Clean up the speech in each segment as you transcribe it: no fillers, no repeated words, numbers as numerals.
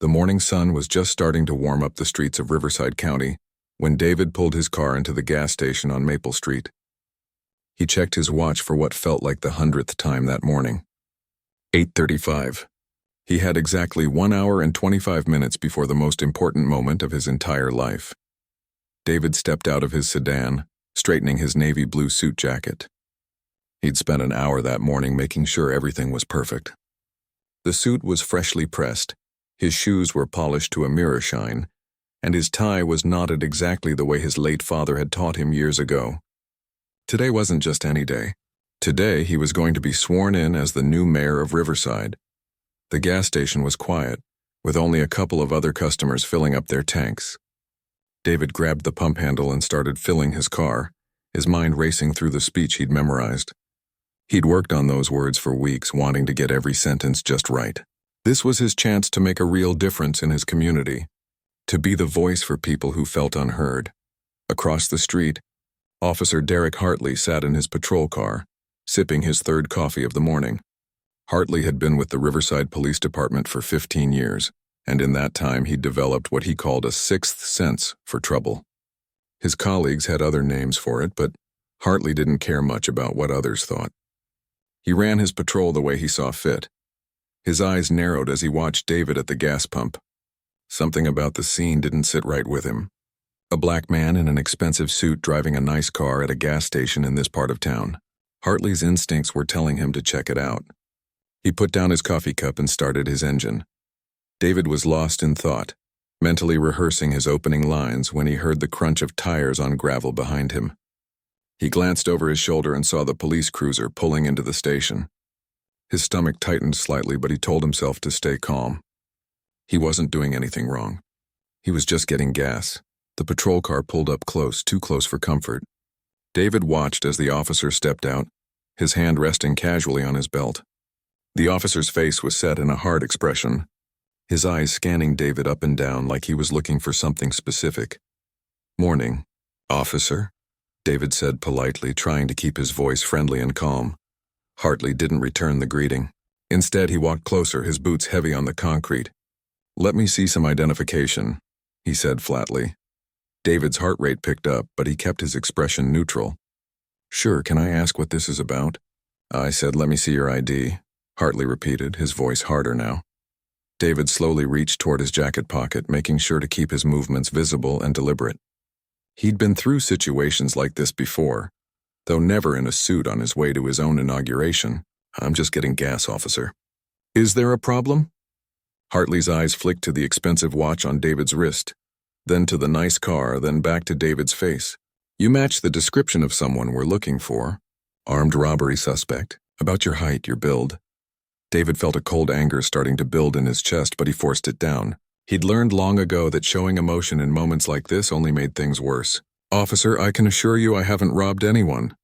The morning sun was just starting to warm up the streets of Riverside County when David pulled his car into the gas station on Maple Street. He checked his watch for what felt like the 100th time that morning. 8:35. He had exactly 1 hour and 25 minutes before the most important moment of his entire life. David stepped out of his sedan, straightening his navy blue suit jacket. He'd spent an hour that morning making sure everything was perfect. The suit was freshly pressed, his shoes were polished to a mirror shine, and his tie was knotted exactly the way his late father had taught him years ago. Today wasn't just any day. Today he was going to be sworn in as the new mayor of Riverside. The gas station was quiet, with only a couple of other customers filling up their tanks. David grabbed the pump handle and started filling his car, his mind racing through the speech he'd memorized. He'd worked on those words for weeks, wanting to get every sentence just right. This was his chance to make a real difference in his community, to be the voice for people who felt unheard. Across the street, Officer Derek Hartley sat in his patrol car, sipping his third coffee of the morning. Hartley had been with the Riverside Police Department for 15 years, and in that time he'd developed what he called a sixth sense for trouble. His colleagues had other names for it, but Hartley didn't care much about what others thought. He ran his patrol the way he saw fit. His eyes narrowed as he watched David at the gas pump. Something about the scene didn't sit right with him. A black man in an expensive suit driving a nice car at a gas station in this part of town. Hartley's instincts were telling him to check it out. He put down his coffee cup and started his engine. David was lost in thought, mentally rehearsing his opening lines when he heard the crunch of tires on gravel behind him. He glanced over his shoulder and saw the police cruiser pulling into the station. His stomach tightened slightly, but he told himself to stay calm. He wasn't doing anything wrong. He was just getting gas. The patrol car pulled up close, too close for comfort. David watched as the officer stepped out, his hand resting casually on his belt. The officer's face was set in a hard expression, his eyes scanning David up and down like he was looking for something specific. "Morning, officer," David said politely, trying to keep his voice friendly and calm. Hartley didn't return the greeting. Instead, he walked closer, his boots heavy on the concrete. "Let me see some identification," he said flatly. David's heart rate picked up, but he kept his expression neutral. "Sure, can I ask what this is about?" "I said, let me see your ID," Hartley repeated, his voice harder now. David slowly reached toward his jacket pocket, making sure to keep his movements visible and deliberate. He'd been through situations like this before, though never in a suit on his way to his own inauguration. "I'm just getting gas, officer." "Is there a problem?" Hartley's eyes flicked to the expensive watch on David's wrist, then to the nice car, then back to David's face. "You match the description of someone we're looking for. Armed robbery suspect. About your height, your build." David felt a cold anger starting to build in his chest, but he forced it down. He'd learned long ago that showing emotion in moments like this only made things worse. "Officer, I can assure you I haven't robbed anyone.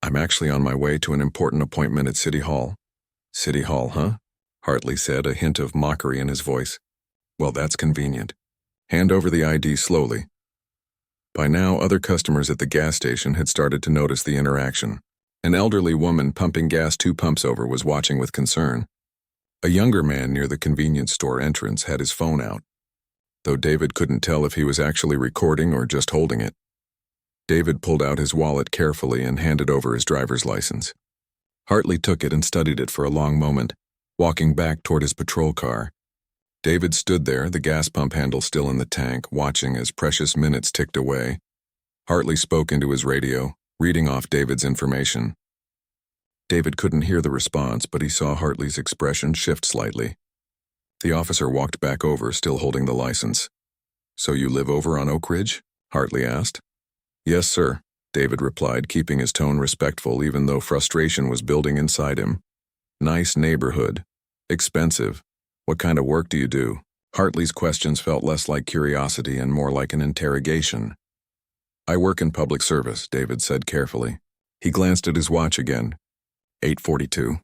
I'm actually on my way to an important appointment at City Hall." "City Hall, huh?" Hartley said, a hint of mockery in his voice. "Well, that's convenient. Hand over the ID slowly." By now, other customers at the gas station had started to notice the interaction. An elderly woman pumping gas 2 pumps over was watching with concern. A younger man near the convenience store entrance had his phone out, though David couldn't tell if he was actually recording or just holding it. David pulled out his wallet carefully and handed over his driver's license. Hartley took it and studied it for a long moment, walking back toward his patrol car. David stood there, the gas pump handle still in the tank, watching as precious minutes ticked away. Hartley spoke into his radio, reading off David's information. David couldn't hear the response, but he saw Hartley's expression shift slightly. The officer walked back over, still holding the license. "So you live over on Oak Ridge?" Hartley asked. "Yes, sir," David replied, keeping his tone respectful even though frustration was building inside him. "Nice neighborhood. Expensive. What kind of work do you do?" Hartley's questions felt less like curiosity and more like an interrogation. "I work in public service," David said carefully. He glanced at his watch again. 8:42.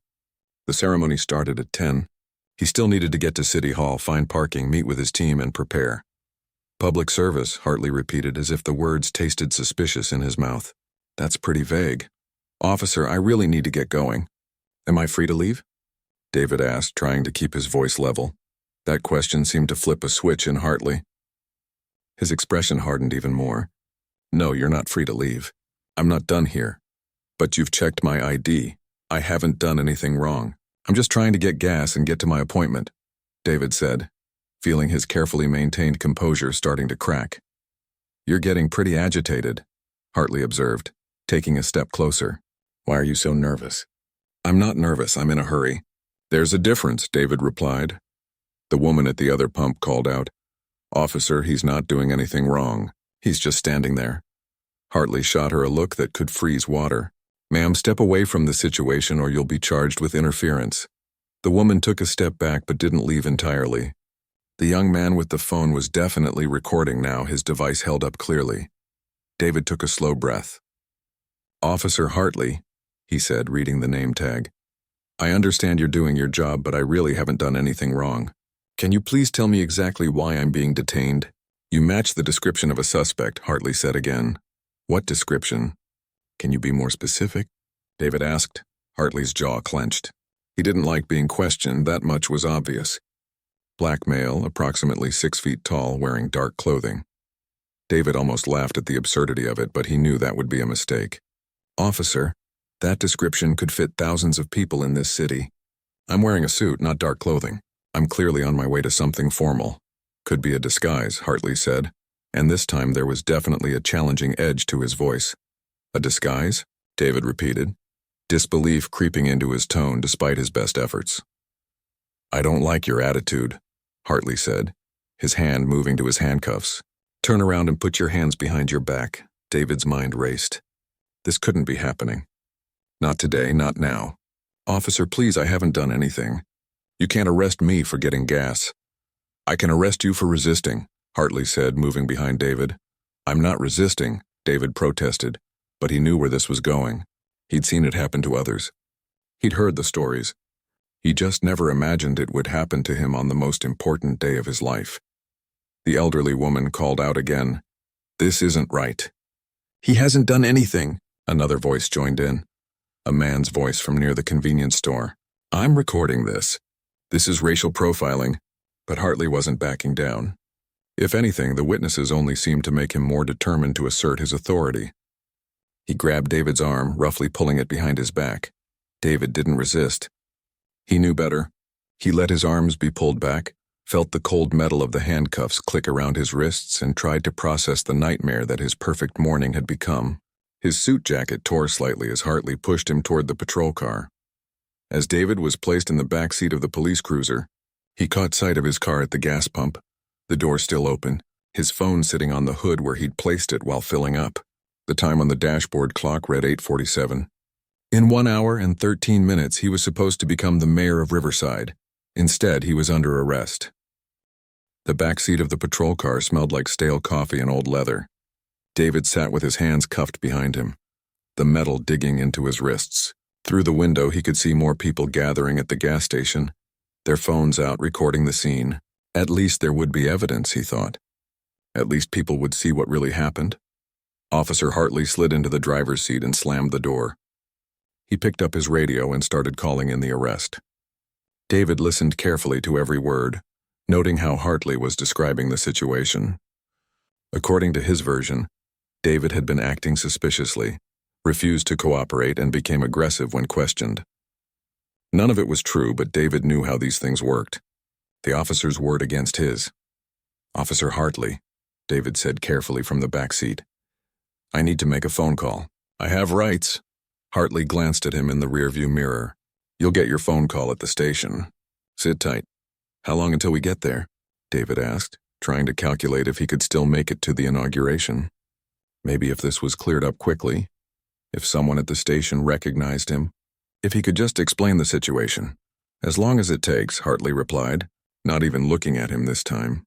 The ceremony started at 10. He still needed to get to City Hall, find parking, meet with his team, and prepare. "Public service," Hartley repeated as if the words tasted suspicious in his mouth. "That's pretty vague." "Officer, I really need to get going." "Am I free to leave?" David asked, trying to keep his voice level. That question seemed to flip a switch in Hartley. His expression hardened even more. No, you're not free to leave. I'm not done here. But you've checked my ID. I haven't done anything wrong. I'm just trying to get gas and get to my appointment, David said, feeling his carefully maintained composure starting to crack. You're getting pretty agitated, Hartley observed, taking a step closer. Why are you so nervous? I'm not nervous, I'm in a hurry. There's a difference, David replied. The woman at the other pump called out, Officer, he's not doing anything wrong. He's just standing there. Hartley shot her a look that could freeze water. Ma'am, step away from the situation or you'll be charged with interference. The woman took a step back but didn't leave entirely. The young man with the phone was definitely recording now, his device held up clearly. David took a slow breath. Officer Hartley, he said, reading the name tag. I understand you're doing your job, but I really haven't done anything wrong. Can you please tell me exactly why I'm being detained? You match the description of a suspect, Hartley said again. What description? Can you be more specific? David asked. Hartley's jaw clenched. He didn't like being questioned, that much was obvious. Black male, approximately 6 feet tall, wearing dark clothing. David almost laughed at the absurdity of it, but he knew that would be a mistake. Officer, that description could fit thousands of people in this city. I'm wearing a suit, not dark clothing. I'm clearly on my way to something formal. Could be a disguise, Hartley said, and this time there was definitely a challenging edge to his voice. A disguise? David repeated, disbelief creeping into his tone despite his best efforts. I don't like your attitude, Hartley said, his hand moving to his handcuffs. Turn around and put your hands behind your back. David's mind raced. This couldn't be happening. Not today, not now. Officer, please, I haven't done anything. You can't arrest me for getting gas. I can arrest you for resisting, Hartley said, moving behind David. I'm not resisting, David protested, but he knew where this was going. He'd seen it happen to others. He'd heard the stories. He just never imagined it would happen to him on the most important day of his life. The elderly woman called out again. This isn't right. He hasn't done anything, another voice joined in. A man's voice from near the convenience store. I'm recording this. This is racial profiling, but Hartley wasn't backing down. If anything, the witnesses only seemed to make him more determined to assert his authority. He grabbed David's arm, roughly pulling it behind his back. David didn't resist. He knew better. He let his arms be pulled back, felt the cold metal of the handcuffs click around his wrists, and tried to process the nightmare that his perfect morning had become. His suit jacket tore slightly as Hartley pushed him toward the patrol car. As David was placed in the back seat of the police cruiser, he caught sight of his car at the gas pump, the door still open, his phone sitting on the hood where he'd placed it while filling up. The time on the dashboard clock read 8:47. In 1 hour and 13 minutes, he was supposed to become the mayor of Riverside. Instead, he was under arrest. The back seat of the patrol car smelled like stale coffee and old leather. David sat with his hands cuffed behind him, the metal digging into his wrists. Through the window, he could see more people gathering at the gas station, their phones out recording the scene. At least there would be evidence, he thought. At least people would see what really happened. Officer Hartley slid into the driver's seat and slammed the door. He picked up his radio and started calling in the arrest. David listened carefully to every word, noting how Hartley was describing the situation. According to his version, David had been acting suspiciously, refused to cooperate, and became aggressive when questioned. None of it was true, but David knew how these things worked. The officer's word against his. Officer Hartley, David said carefully from the back seat. I need to make a phone call. I have rights. Hartley glanced at him in the rearview mirror. You'll get your phone call at the station. Sit tight. How long until we get there? David asked, trying to calculate if he could still make it to the inauguration. Maybe if this was cleared up quickly, if someone at the station recognized him, if he could just explain the situation. As long as it takes, Hartley replied, not even looking at him this time.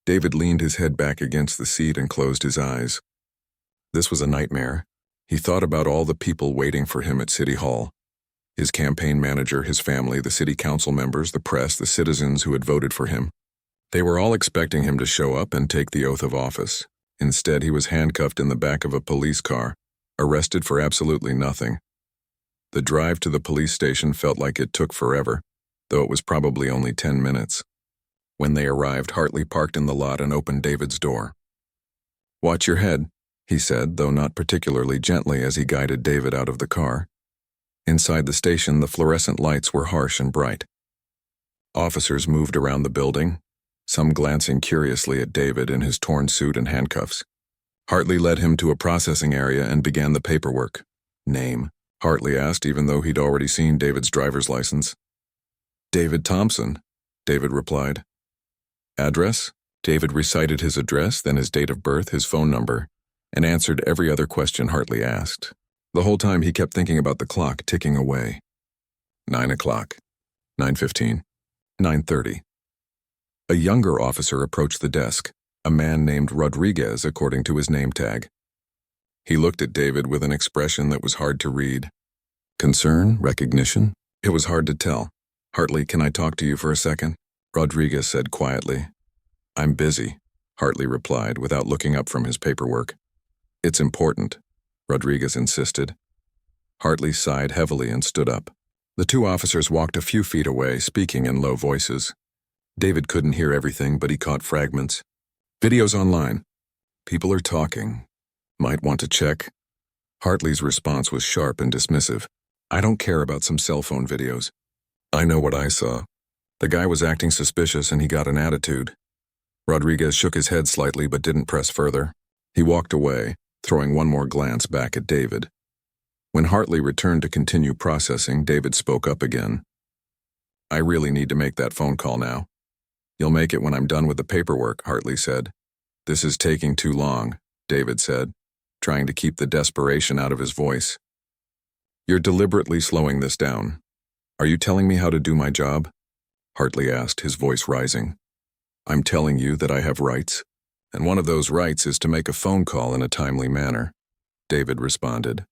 David leaned his head back against the seat and closed his eyes. This was a nightmare. He thought about all the people waiting for him at City Hall. His campaign manager, his family, the city council members, the press, the citizens who had voted for him. They were all expecting him to show up and take the oath of office. Instead, he was handcuffed in the back of a police car, arrested for absolutely nothing. The drive to the police station felt like it took forever, though it was probably only 10 minutes. When they arrived, Hartley parked in the lot and opened David's door. "Watch your head," he said, though not particularly gently as he guided David out of the car. Inside the station, the fluorescent lights were harsh and bright. Officers moved around the building, some glancing curiously at David in his torn suit and handcuffs. Hartley led him to a processing area and began the paperwork. "Name?" Hartley asked, even though he'd already seen David's driver's license. "David Thompson," David replied. "Address?" David recited his address, then his date of birth, his phone number, and answered every other question Hartley asked. The whole time he kept thinking about the clock ticking away. 9 o'clock, 9:15, 9:30. A younger officer approached the desk, a man named Rodriguez according to his name tag. He looked at David with an expression that was hard to read. Concern? Recognition? It was hard to tell. "Hartley, can I talk to you for a second?" Rodriguez said quietly. "I'm busy," Hartley replied without looking up from his paperwork. "It's important," Rodriguez insisted. Hartley sighed heavily and stood up. The two officers walked a few feet away, speaking in low voices. David couldn't hear everything, but he caught fragments. "Videos online. People are talking. Might want to check." Hartley's response was sharp and dismissive. "I don't care about some cell phone videos. I know what I saw. The guy was acting suspicious and he got an attitude." Rodriguez shook his head slightly but didn't press further. He walked away, throwing one more glance back at David. When Hartley returned to continue processing, David spoke up again. "I really need to make that phone call now." "You'll make it when I'm done with the paperwork," Hartley said. "This is taking too long," David said, trying to keep the desperation out of his voice. "You're deliberately slowing this down. Are you telling me how to do my job?" Hartley asked, his voice rising. "I'm telling you that I have rights, and one of those rights is to make a phone call in a timely manner," David responded.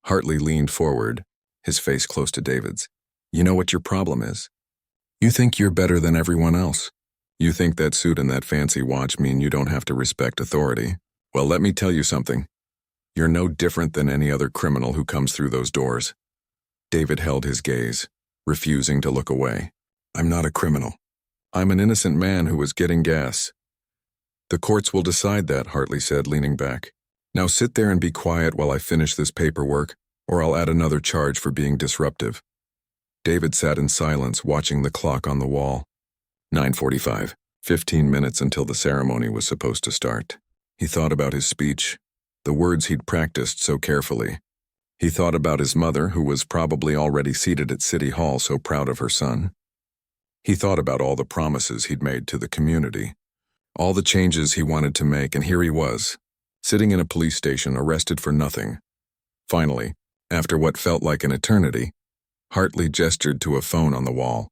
Hartley leaned forward, his face close to David's. "You know what your problem is? You think you're better than everyone else. You think that suit and that fancy watch mean you don't have to respect authority. Well, let me tell you something. You're no different than any other criminal who comes through those doors." David held his gaze, refusing to look away. "I'm not a criminal. I'm an innocent man who was getting gas." "The courts will decide that," Hartley said, leaning back. "Now sit there and be quiet while I finish this paperwork, or I'll add another charge for being disruptive." David sat in silence, watching the clock on the wall. 9:45, 15 minutes until the ceremony was supposed to start. He thought about his speech, the words he'd practiced so carefully. He thought about his mother, who was probably already seated at City Hall so proud of her son. He thought about all the promises he'd made to the community, all the changes he wanted to make, and here he was, sitting in a police station, arrested for nothing. Finally, after what felt like an eternity, Hartley gestured to a phone on the wall.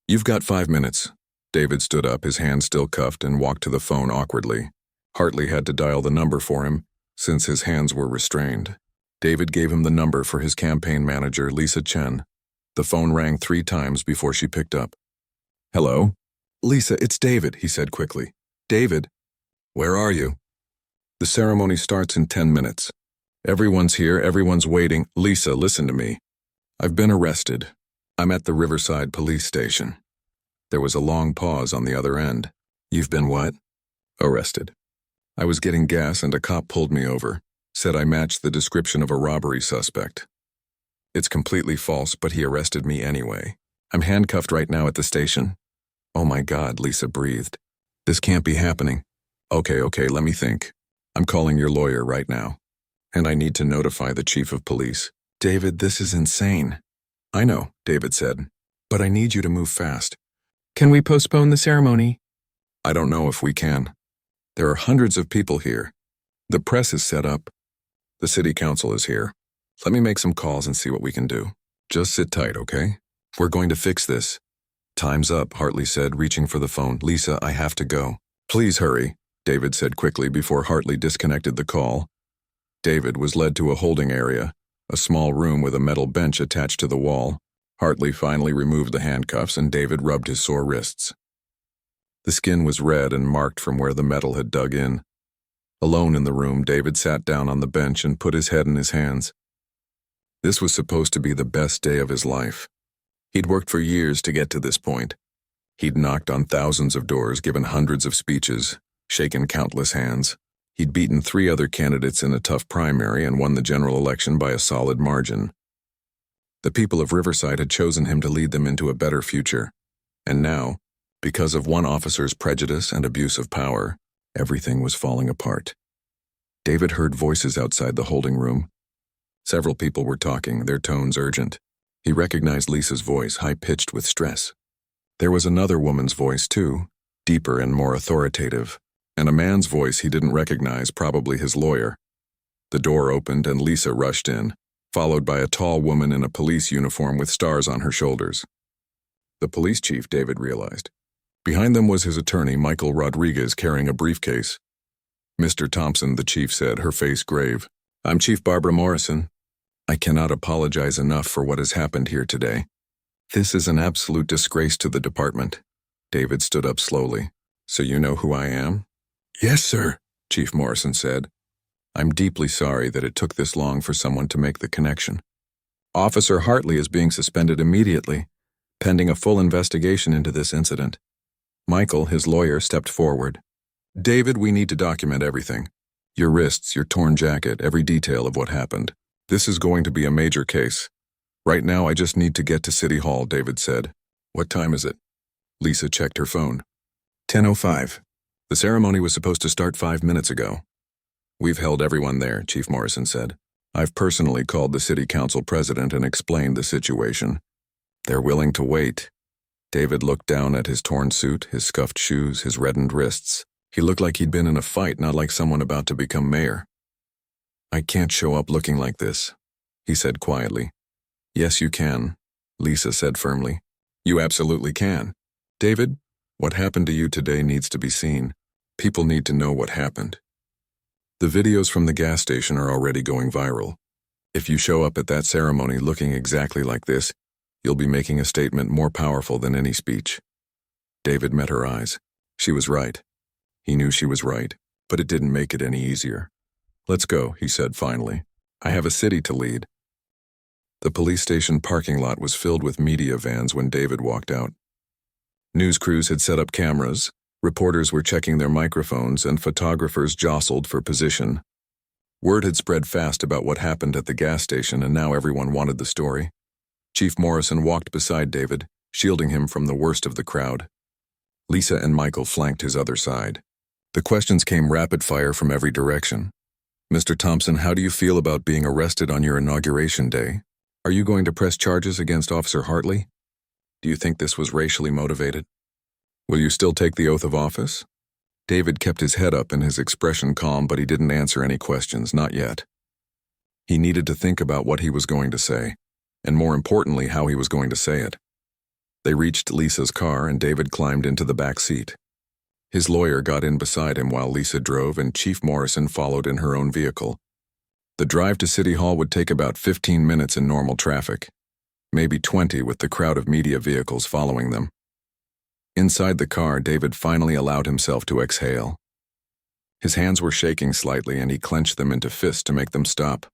"You've got 5 minutes." David stood up, his hand still cuffed, and walked to the phone awkwardly. Hartley had to dial the number for him, since his hands were restrained. David gave him the number for his campaign manager, Lisa Chen. The phone rang 3 times before she picked up. "Hello?" "Lisa, it's David," he said quickly. "David, where are you?" "The ceremony starts in 10 minutes. Everyone's here, everyone's waiting." "Lisa, listen to me. I've been arrested. I'm at the Riverside police station." There was a long pause on the other end. "You've been what?" "Arrested. I was getting gas and a cop pulled me over, said I matched the description of a robbery suspect. It's completely false, but he arrested me anyway. I'm handcuffed right now at the station." "Oh my God," Lisa breathed. "This can't be happening." Okay, let me think. I'm calling your lawyer right now. And I need to notify the chief of police." "David, this is insane." "I know," David said, "but I need you to move fast." "Can we postpone the ceremony?" "I don't know if we can. There are hundreds of people here. The press is set up. The city council is here. Let me make some calls and see what we can do. Just sit tight, okay? We're going to fix this." "Time's up," Hartley said, reaching for the phone. "Lisa, I have to go." "Please hurry," David said quickly before Hartley disconnected the call. David was led to a holding area, a small room with a metal bench attached to the wall. Hartley finally removed the handcuffs and David rubbed his sore wrists. The skin was red and marked from where the metal had dug in. Alone in the room, David sat down on the bench and put his head in his hands. This was supposed to be the best day of his life. He'd worked for years to get to this point. He'd knocked on thousands of doors, given hundreds of speeches, shaken countless hands. He'd beaten 3 other candidates in a tough primary and won the general election by a solid margin. The people of Riverside had chosen him to lead them into a better future. And now, because of one officer's prejudice and abuse of power, everything was falling apart. David heard voices outside the holding room. Several people were talking, their tones urgent. He recognized Lisa's voice, high-pitched with stress. There was another woman's voice, too, deeper and more authoritative, and a man's voice he didn't recognize, probably his lawyer. The door opened and Lisa rushed in, followed by a tall woman in a police uniform with stars on her shoulders. The police chief, David realized. Behind them was his attorney, Michael Rodriguez, carrying a briefcase. "Mr. Thompson," the chief said, her face grave. "I'm Chief Barbara Morrison. I cannot apologize enough for what has happened here today. This is an absolute disgrace to the department." David stood up slowly. "So you know who I am?" "Yes, sir," Chief Morrison said. "I'm deeply sorry that it took this long for someone to make the connection. Officer Hartley is being suspended immediately, pending a full investigation into this incident." Michael, his lawyer, stepped forward. "David, we need to document everything. Your wrists, your torn jacket, every detail of what happened. This is going to be a major case. Right now, I just need to get to City Hall," David said. "What time is it?" Lisa checked her phone. 10:05. The ceremony was supposed to start 5 minutes ago. "We've held everyone there," Chief Morrison said. "I've personally called the city council president and explained the situation. They're willing to wait." David looked down at his torn suit, his scuffed shoes, his reddened wrists. He looked like he'd been in a fight, not like someone about to become mayor. "I can't show up looking like this," he said quietly. "Yes, you can," Lisa said firmly. "You absolutely can. David, what happened to you today needs to be seen. People need to know what happened. The videos from the gas station are already going viral. If you show up at that ceremony looking exactly like this, you'll be making a statement more powerful than any speech." David met her eyes. She was right. He knew she was right, but it didn't make it any easier. "Let's go," he said finally. "I have a city to lead." The police station parking lot was filled with media vans when David walked out. News crews had set up cameras, reporters were checking their microphones, and photographers jostled for position. Word had spread fast about what happened at the gas station, and now everyone wanted the story. Chief Morrison walked beside David, shielding him from the worst of the crowd. Lisa and Michael flanked his other side. The questions came rapid fire from every direction. "Mr. Thompson, how do you feel about being arrested on your inauguration day? Are you going to press charges against Officer Hartley? Do you think this was racially motivated? Will you still take the oath of office?" David kept his head up and his expression calm, but he didn't answer any questions, not yet. He needed to think about what he was going to say, and more importantly, how he was going to say it. They reached Lisa's car and David climbed into the back seat. His lawyer got in beside him while Lisa drove and Chief Morrison followed in her own vehicle. The drive to City Hall would take about 15 minutes in normal traffic, maybe 20 with the crowd of media vehicles following them. Inside the car, David finally allowed himself to exhale. His hands were shaking slightly and he clenched them into fists to make them stop.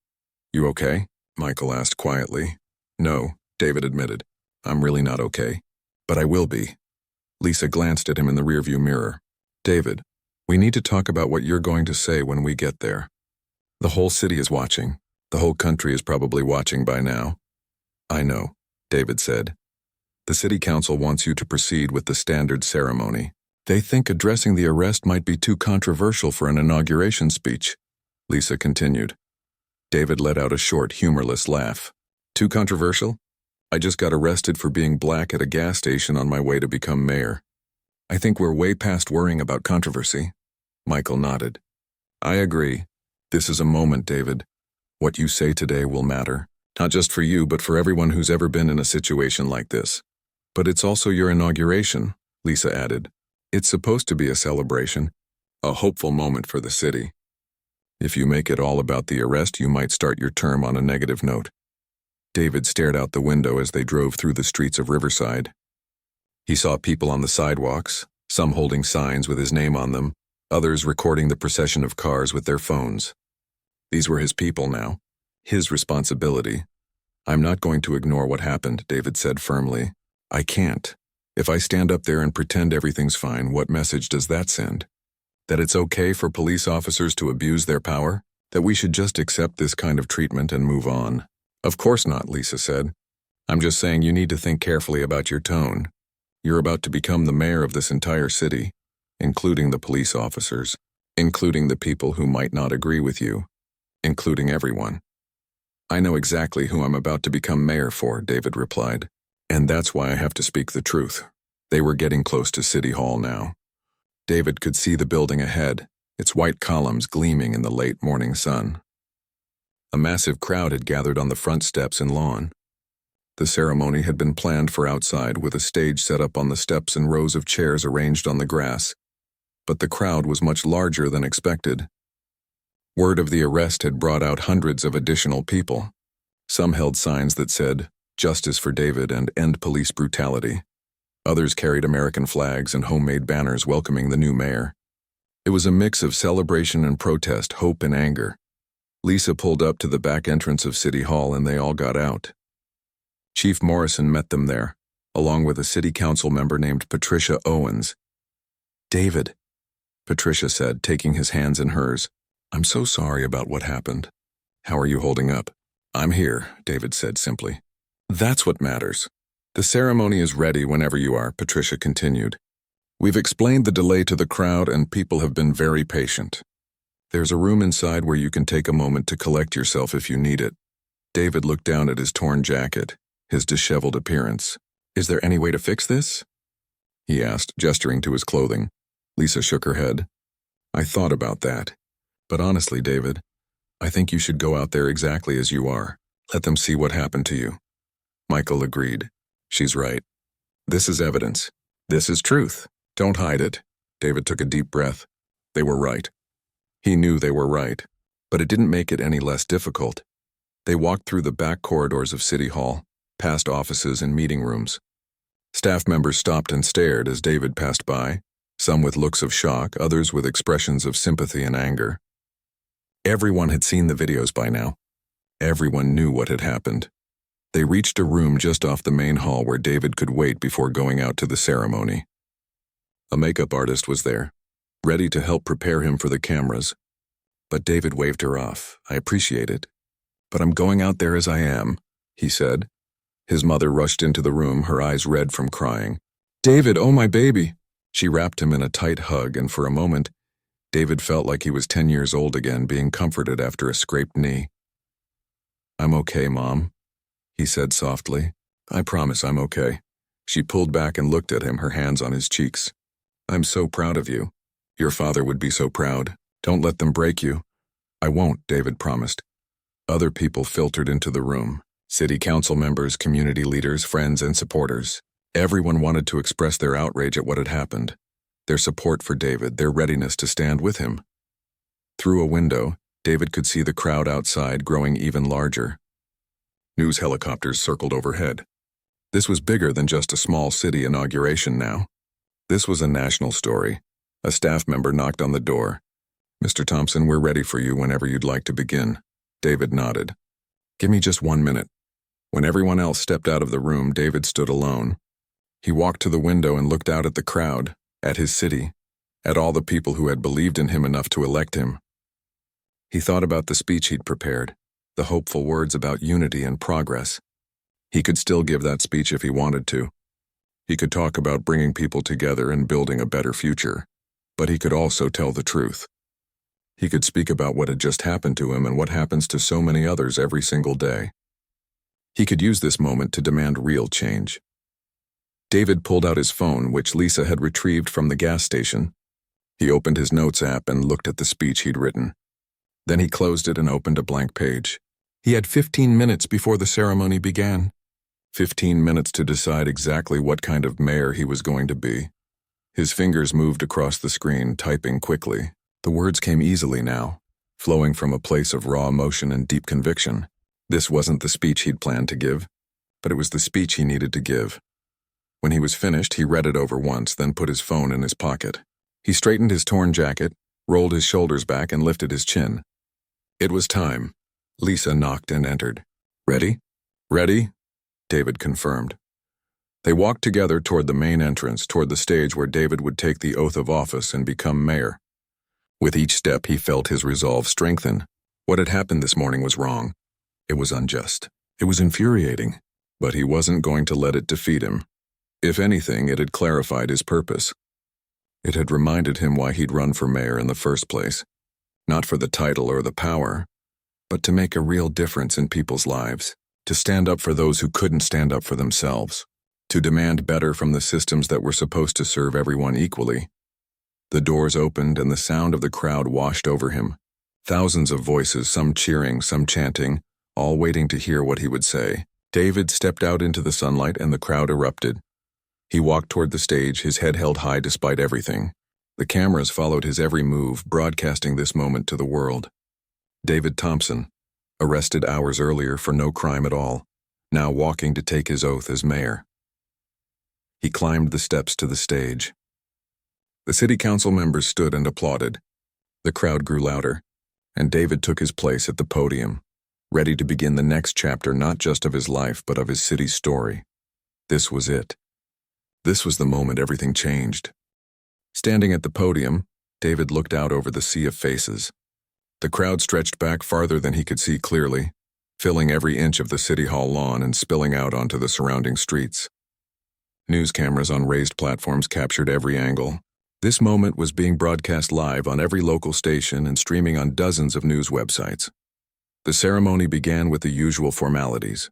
"You okay?" Michael asked quietly. "No," David admitted. "I'm really not okay. But I will be." Lisa glanced at him in the rearview mirror. "David, we need to talk about what you're going to say when we get there. The whole city is watching. The whole country is probably watching by now." "I know," David said. "The city council wants you to proceed with the standard ceremony. They think addressing the arrest might be too controversial for an inauguration speech," Lisa continued. David let out a short, humorless laugh. "Too controversial? I just got arrested for being black at a gas station on my way to become mayor. I think we're way past worrying about controversy." Michael nodded. "I agree. This is a moment, David. What you say today will matter, not just for you, but for everyone who's ever been in a situation like this. But it's also your inauguration," Lisa added. "It's supposed to be a celebration, a hopeful moment for the city. If you make it all about the arrest, you might start your term on a negative note." David stared out the window as they drove through the streets of Riverside. He saw people on the sidewalks, some holding signs with his name on them, others recording the procession of cars with their phones. These were his people now, his responsibility. "I'm not going to ignore what happened," David said firmly. "I can't. If I stand up there and pretend everything's fine, what message does that send? That it's okay for police officers to abuse their power? That we should just accept this kind of treatment and move on? Of course not, Lisa said. I'm just saying you need to think carefully about your tone. You're about to become the mayor of this entire city, including the police officers, including the people who might not agree with you, including everyone. I know exactly who I'm about to become mayor for, David replied. And that's why I have to speak the truth. They were getting close to City Hall now. David could see the building ahead, its white columns gleaming in the late morning sun. A massive crowd had gathered on the front steps and lawn. The ceremony had been planned for outside with a stage set up on the steps and rows of chairs arranged on the grass. But the crowd was much larger than expected. Word of the arrest had brought out hundreds of additional people. Some held signs that said, "Justice for David" and "End police brutality." Others carried American flags and homemade banners welcoming the new mayor. It was a mix of celebration and protest, hope and anger. Lisa pulled up to the back entrance of City Hall and they all got out. Chief Morrison met them there, along with a city council member named Patricia Owens. "David," Patricia said, taking his hands in hers, "I'm so sorry about what happened. How are you holding up?" "I'm here," David said simply. "That's what matters. The ceremony is ready whenever you are," Patricia continued. "We've explained the delay to the crowd and people have been very patient. There's a room inside where you can take a moment to collect yourself if you need it." David looked down at his torn jacket, his disheveled appearance. "Is there any way to fix this?" he asked, gesturing to his clothing. Lisa shook her head. "I thought about that. But honestly, David, I think you should go out there exactly as you are. Let them see what happened to you." Michael agreed. "She's right. This is evidence. This is truth. Don't hide it." David took a deep breath. They were right. He knew they were right, but it didn't make it any less difficult. They walked through the back corridors of City Hall, past offices and meeting rooms. Staff members stopped and stared as David passed by, some with looks of shock, others with expressions of sympathy and anger. Everyone had seen the videos by now. Everyone knew what had happened. They reached a room just off the main hall where David could wait before going out to the ceremony. A makeup artist was there, ready to help prepare him for the cameras. But David waved her off. "I appreciate it, but I'm going out there as I am," he said. His mother rushed into the room, her eyes red from crying. "David, oh my baby!" She wrapped him in a tight hug, and for a moment, David felt like he was 10 years old again, being comforted after a scraped knee. "I'm okay, Mom," he said softly. "I promise I'm okay." She pulled back and looked at him, her hands on his cheeks. "I'm so proud of you. Your father would be so proud. Don't let them break you." "I won't," David promised. Other people filtered into the room. City council members, community leaders, friends, and supporters. Everyone wanted to express their outrage at what had happened, their support for David, their readiness to stand with him. Through a window, David could see the crowd outside growing even larger. News helicopters circled overhead. This was bigger than just a small city inauguration now. This was a national story. A staff member knocked on the door. "Mr. Thompson, we're ready for you whenever you'd like to begin." David nodded. "Give me just 1 minute." When everyone else stepped out of the room, David stood alone. He walked to the window and looked out at the crowd, at his city, at all the people who had believed in him enough to elect him. He thought about the speech he'd prepared, the hopeful words about unity and progress. He could still give that speech if he wanted to. He could talk about bringing people together and building a better future, but he could also tell the truth. He could speak about what had just happened to him and what happens to so many others every single day. He could use this moment to demand real change. David pulled out his phone, which Lisa had retrieved from the gas station. He opened his notes app and looked at the speech he'd written. Then he closed it and opened a blank page. He had 15 minutes before the ceremony began. 15 minutes to decide exactly what kind of mayor he was going to be. His fingers moved across the screen, typing quickly. The words came easily now, flowing from a place of raw emotion and deep conviction. This wasn't the speech he'd planned to give, but it was the speech he needed to give. When he was finished, he read it over once, then put his phone in his pocket. He straightened his torn jacket, rolled his shoulders back, and lifted his chin. It was time. Lisa knocked and entered. "Ready?" "Ready?" David confirmed. They walked together toward the main entrance, toward the stage where David would take the oath of office and become mayor. With each step, he felt his resolve strengthen. What had happened this morning was wrong. It was unjust. It was infuriating. But he wasn't going to let it defeat him. If anything, it had clarified his purpose. It had reminded him why he'd run for mayor in the first place. Not for the title or the power, but to make a real difference in people's lives. To stand up for those who couldn't stand up for themselves. To demand better from the systems that were supposed to serve everyone equally. The doors opened and the sound of the crowd washed over him. Thousands of voices, some cheering, some chanting, all waiting to hear what he would say. David stepped out into the sunlight and the crowd erupted. He walked toward the stage, his head held high despite everything. The cameras followed his every move, broadcasting this moment to the world. David Thompson, arrested hours earlier for no crime at all, now walking to take his oath as mayor. He climbed the steps to the stage. The city council members stood and applauded. The crowd grew louder, and David took his place at the podium, ready to begin the next chapter not just of his life but of his city's story. This was it. This was the moment everything changed. Standing at the podium, David looked out over the sea of faces. The crowd stretched back farther than he could see clearly, filling every inch of the City Hall lawn and spilling out onto the surrounding streets. News cameras on raised platforms captured every angle. This moment was being broadcast live on every local station and streaming on dozens of news websites. The ceremony began with the usual formalities.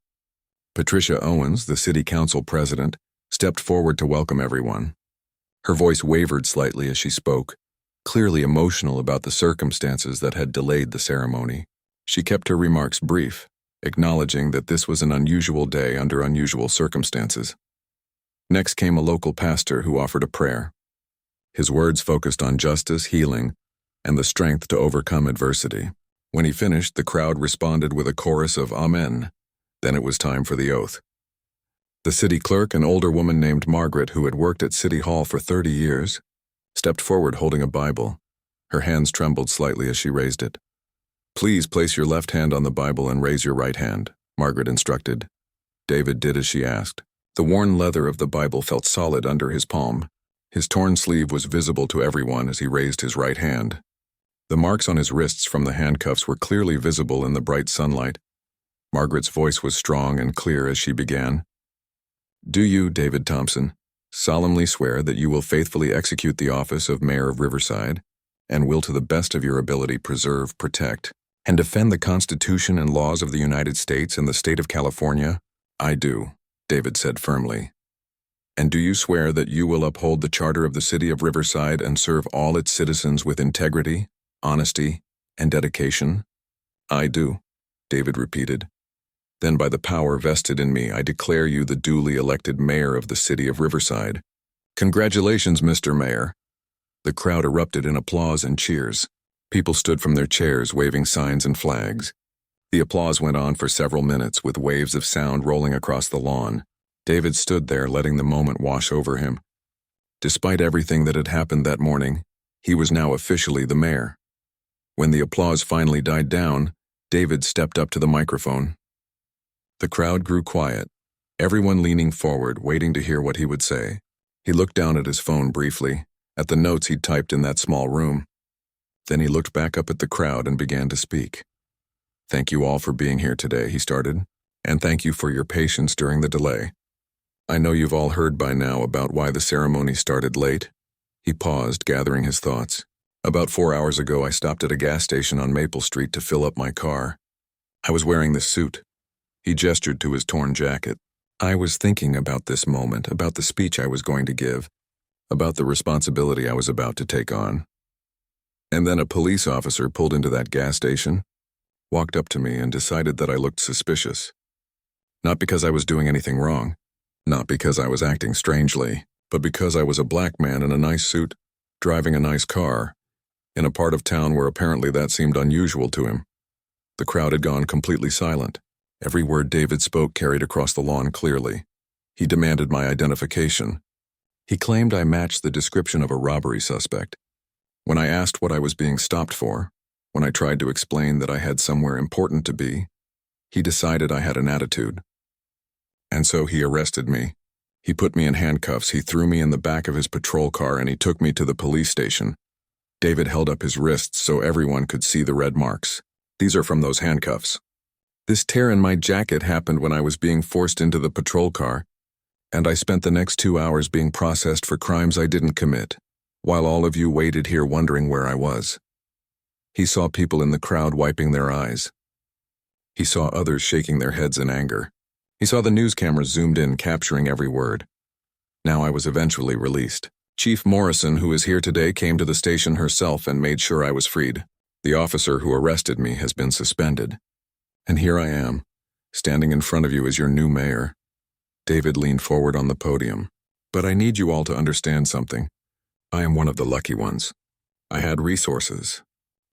Patricia Owens, the city council president, stepped forward to welcome everyone. Her voice wavered slightly as she spoke, clearly emotional about the circumstances that had delayed the ceremony. She kept her remarks brief, acknowledging that this was an unusual day under unusual circumstances. Next came a local pastor who offered a prayer. His words focused on justice, healing, and the strength to overcome adversity. When he finished, the crowd responded with a chorus of Amen. Then it was time for the oath. The city clerk, an older woman named Margaret who had worked at City Hall for 30 years, stepped forward holding a Bible. Her hands trembled slightly as she raised it. "Please place your left hand on the Bible and raise your right hand," Margaret instructed. David did as she asked. The worn leather of the Bible felt solid under his palm. His torn sleeve was visible to everyone as he raised his right hand. The marks on his wrists from the handcuffs were clearly visible in the bright sunlight. Margaret's voice was strong and clear as she began. "Do you, David Thompson, solemnly swear that you will faithfully execute the office of Mayor of Riverside, and will to the best of your ability preserve, protect, and defend the Constitution and laws of the United States and the state of California?" "I do," David said firmly. "And do you swear that you will uphold the charter of the city of Riverside and serve all its citizens with integrity, honesty, and dedication?" "I do," David repeated. "Then by the power vested in me, I declare you the duly elected mayor of the city of Riverside." "Congratulations, Mr. Mayor." The crowd erupted in applause and cheers. People stood from their chairs waving signs and flags. The applause went on for several minutes with waves of sound rolling across the lawn. David stood there letting the moment wash over him. Despite everything that had happened that morning, he was now officially the mayor. When the applause finally died down, David stepped up to the microphone. The crowd grew quiet, everyone leaning forward, waiting to hear what he would say. He looked down at his phone briefly, at the notes he'd typed in that small room. Then he looked back up at the crowd and began to speak. "Thank you all for being here today," he started, "and thank you for your patience during the delay. I know you've all heard by now about why the ceremony started late." He paused, gathering his thoughts. "About 4 hours ago, I stopped at a gas station on Maple Street to fill up my car. I was wearing this suit." He gestured to his torn jacket. "I was thinking about this moment, about the speech I was going to give, about the responsibility I was about to take on. And then a police officer pulled into that gas station, walked up to me and decided that I looked suspicious. Not because I was doing anything wrong. Not because I was acting strangely, but because I was a black man in a nice suit, driving a nice car, in a part of town where apparently that seemed unusual to him. The crowd had gone completely silent. Every word David spoke carried across the lawn clearly. He demanded my identification. He claimed I matched the description of a robbery suspect. When I asked what I was being stopped for, when I tried to explain that I had somewhere important to be, he decided I had an attitude. And so he arrested me. He put me in handcuffs, he threw me in the back of his patrol car, and he took me to the police station. David held up his wrists so everyone could see the red marks. These are from those handcuffs. This tear in my jacket happened when I was being forced into the patrol car, and I spent the next 2 hours being processed for crimes I didn't commit, while all of you waited here wondering where I was. He saw people in the crowd wiping their eyes. He saw others shaking their heads in anger. He saw the news cameras zoomed in, capturing every word. Now I was eventually released. Chief Morrison, who is here today, came to the station herself and made sure I was freed. The officer who arrested me has been suspended. And here I am, standing in front of you as your new mayor. David leaned forward on the podium. But I need you all to understand something. I am one of the lucky ones. I had resources.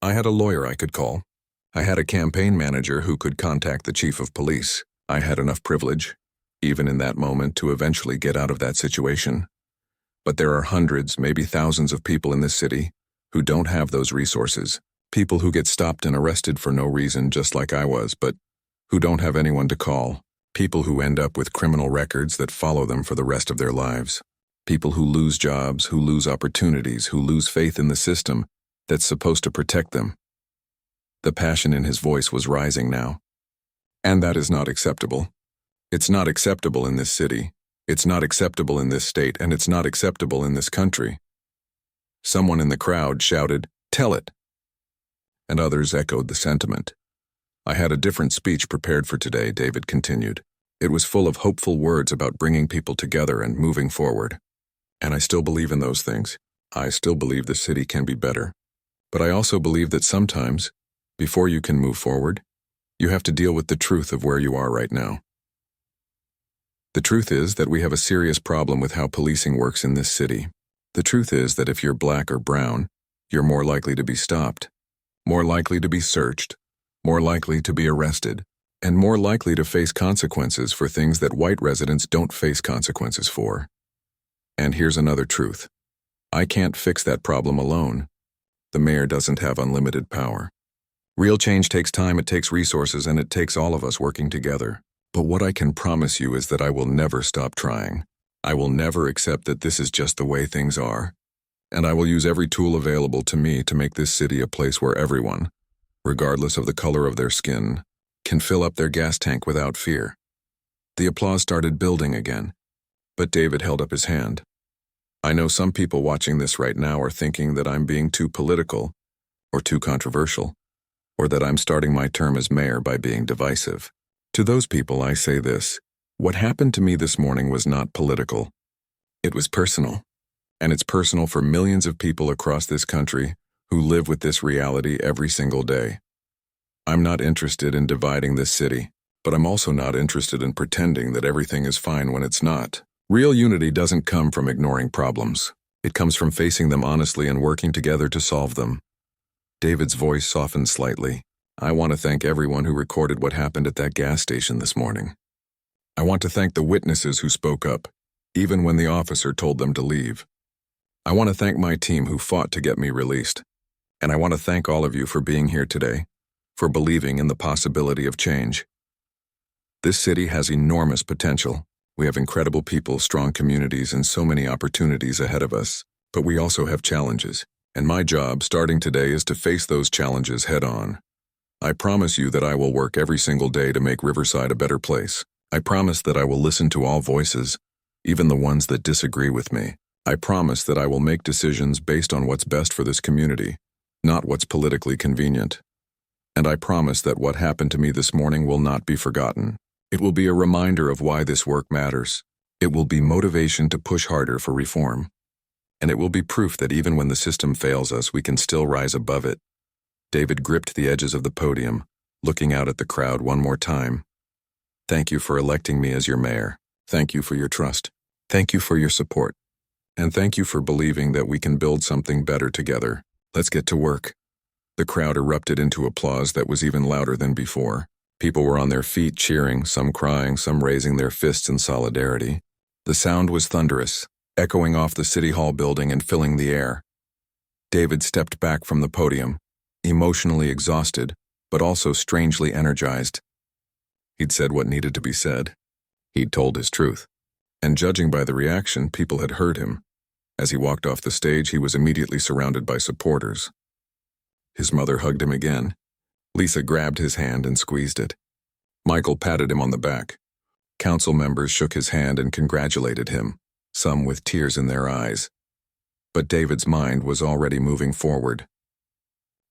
I had a lawyer I could call. I had a campaign manager who could contact the chief of police. I had enough privilege, even in that moment, to eventually get out of that situation. But there are hundreds, maybe thousands of people in this city who don't have those resources. People who get stopped and arrested for no reason, just like I was, but who don't have anyone to call. People who end up with criminal records that follow them for the rest of their lives. People who lose jobs, who lose opportunities, who lose faith in the system that's supposed to protect them. The passion in his voice was rising now. And that is not acceptable. It's not acceptable in this city. It's not acceptable in this state, and it's not acceptable in this country. Someone in the crowd shouted, "Tell it!" And others echoed the sentiment. I had a different speech prepared for today, David continued. It was full of hopeful words about bringing people together and moving forward. And I still believe in those things. I still believe the city can be better. But I also believe that sometimes, before you can move forward, you have to deal with the truth of where you are right now. The truth is that we have a serious problem with how policing works in this city. The truth is that if you're black or brown, you're more likely to be stopped, more likely to be searched, more likely to be arrested, and more likely to face consequences for things that white residents don't face consequences for. And here's another truth. I can't fix that problem alone. The mayor doesn't have unlimited power. Real change takes time, it takes resources, and it takes all of us working together. But what I can promise you is that I will never stop trying. I will never accept that this is just the way things are. And I will use every tool available to me to make this city a place where everyone, regardless of the color of their skin, can fill up their gas tank without fear. The applause started building again, but David held up his hand. I know some people watching this right now are thinking that I'm being too political, or too controversial, or that I'm starting my term as mayor by being divisive. To those people, I say this: what happened to me this morning was not political. It was personal. And it's personal for millions of people across this country who live with this reality every single day. I'm not interested in dividing this city, but I'm also not interested in pretending that everything is fine when it's not. Real unity doesn't come from ignoring problems. It comes from facing them honestly and working together to solve them. David's voice softened slightly. I want to thank everyone who recorded what happened at that gas station this morning. I want to thank the witnesses who spoke up, even when the officer told them to leave. I want to thank my team who fought to get me released. And I want to thank all of you for being here today, for believing in the possibility of change. This city has enormous potential. We have incredible people, strong communities, and so many opportunities ahead of us. But we also have challenges. And my job, starting today, is to face those challenges head on. I promise you that I will work every single day to make Riverside a better place. I promise that I will listen to all voices, even the ones that disagree with me. I promise that I will make decisions based on what's best for this community, not what's politically convenient. And I promise that what happened to me this morning will not be forgotten. It will be a reminder of why this work matters. It will be motivation to push harder for reform. And it will be proof that even when the system fails us, we can still rise above it. David gripped the edges of the podium, looking out at the crowd one more time. Thank you for electing me as your mayor. Thank you for your trust. Thank you for your support. And thank you for believing that we can build something better together. Let's get to work. The crowd erupted into applause that was even louder than before. People were on their feet cheering, some crying, some raising their fists in solidarity. The sound was thunderous, echoing off the City Hall building and filling the air. David stepped back from the podium, emotionally exhausted, but also strangely energized. He'd said what needed to be said. He'd told his truth. And judging by the reaction, people had heard him. As he walked off the stage, he was immediately surrounded by supporters. His mother hugged him again. Lisa grabbed his hand and squeezed it. Michael patted him on the back. Council members shook his hand and congratulated him, some with tears in their eyes. But David's mind was already moving forward.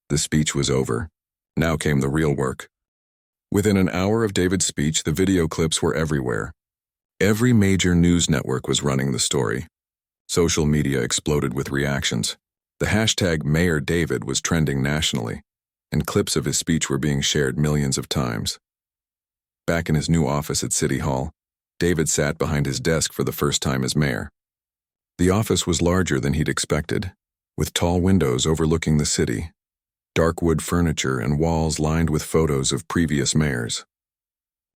The speech was over. Now came the real work. Within an hour of David's speech, the video clips were everywhere. Every major news network was running the story. Social media exploded with reactions. The hashtag Mayor David was trending nationally, and clips of his speech were being shared millions of times. Back in his new office at City Hall, David sat behind his desk for the first time as mayor. The office was larger than he'd expected, with tall windows overlooking the city, dark wood furniture, and walls lined with photos of previous mayors.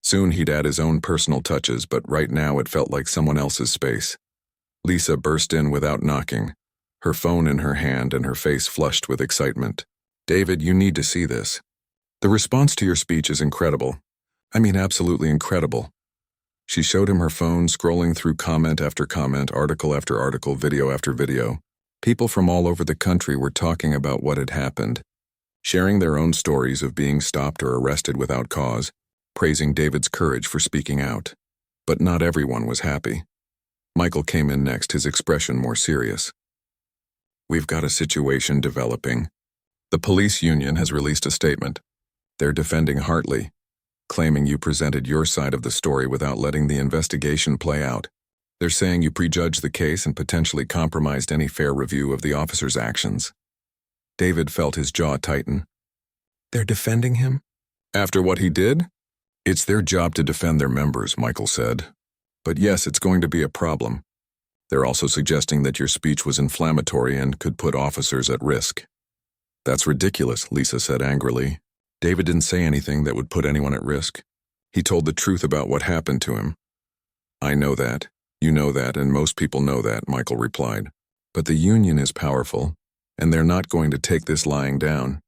Soon he'd add his own personal touches, but right now it felt like someone else's space. Lisa burst in without knocking, her phone in her hand and her face flushed with excitement. "David, you need to see this. The response to your speech is incredible. I mean, absolutely incredible." She showed him her phone, scrolling through comment after comment, article after article, video after video. People from all over the country were talking about what had happened, sharing their own stories of being stopped or arrested without cause, praising David's courage for speaking out. But not everyone was happy. Michael came in next, his expression more serious. "We've got a situation developing. The police union has released a statement. They're defending Hartley, claiming you presented your side of the story without letting the investigation play out. They're saying you prejudged the case and potentially compromised any fair review of the officer's actions." David felt his jaw tighten. "They're defending him? After what he did? It's their job to defend their members," Michael said. "But yes, it's going to be a problem. They're also suggesting that your speech was inflammatory and could put officers at risk." "That's ridiculous," Lisa said angrily. "David didn't say anything that would put anyone at risk. He told the truth about what happened to him." "I know that. You know that, and most people know that," Michael replied. "But the union is powerful, and they're not going to take this lying down.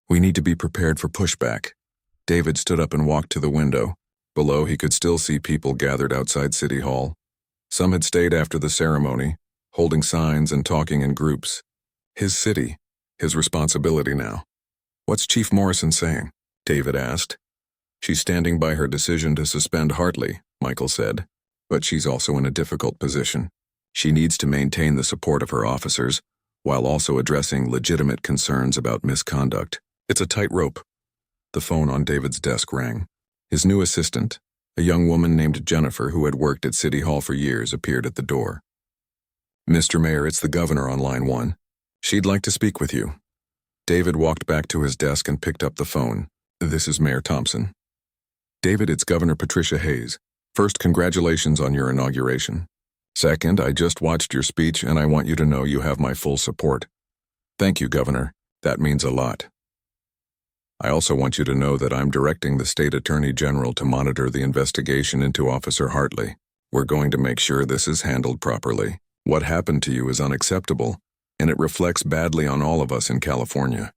We need to be prepared for pushback." David stood up and walked to the window. Below, he could still see people gathered outside City Hall. Some had stayed after the ceremony, holding signs and talking in groups. His city, his responsibility now. "What's Chief Morrison saying?" David asked. "She's standing by her decision to suspend Hartley," Michael said. "But she's also in a difficult position. She needs to maintain the support of her officers, while also addressing legitimate concerns about misconduct. It's a tightrope." The phone on David's desk rang. His new assistant, a young woman named Jennifer who had worked at City Hall for years, appeared at the door. "Mr. Mayor, it's the governor on line 1. She'd like to speak with you." David walked back to his desk and picked up the phone. "This is Mayor Thompson." "David, it's Governor Patricia Hayes. First, congratulations on your inauguration. Second, I just watched your speech and I want you to know you have my full support." "Thank you, Governor. That means a lot." "I also want you to know that I'm directing the State Attorney General to monitor the investigation into Officer Hartley. We're going to make sure this is handled properly. What happened to you is unacceptable, and it reflects badly on all of us in California."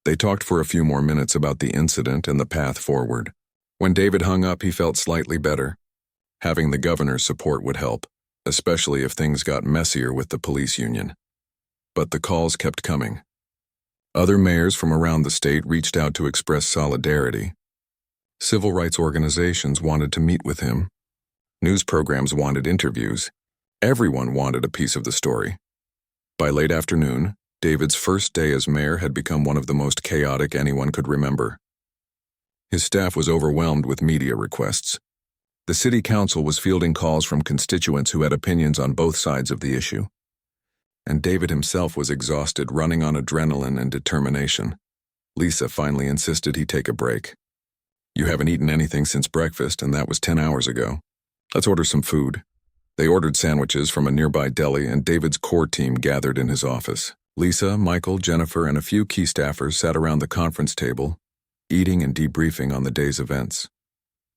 They talked for a few more minutes about the incident and the path forward. When David hung up, he felt slightly better. Having the governor's support would help, especially if things got messier with the police union. But the calls kept coming. Other mayors from around the state reached out to express solidarity. Civil rights organizations wanted to meet with him. News programs wanted interviews. Everyone wanted a piece of the story. By late afternoon, David's first day as mayor had become one of the most chaotic anyone could remember. His staff was overwhelmed with media requests. The city council was fielding calls from constituents who had opinions on both sides of the issue. And David himself was exhausted, running on adrenaline and determination. Lisa finally insisted he take a break. "You haven't eaten anything since breakfast, and that was 10 hours ago. Let's order some food." They ordered sandwiches from a nearby deli, and David's core team gathered in his office. Lisa, Michael, Jennifer, and a few key staffers sat around the conference table, eating and debriefing on the day's events.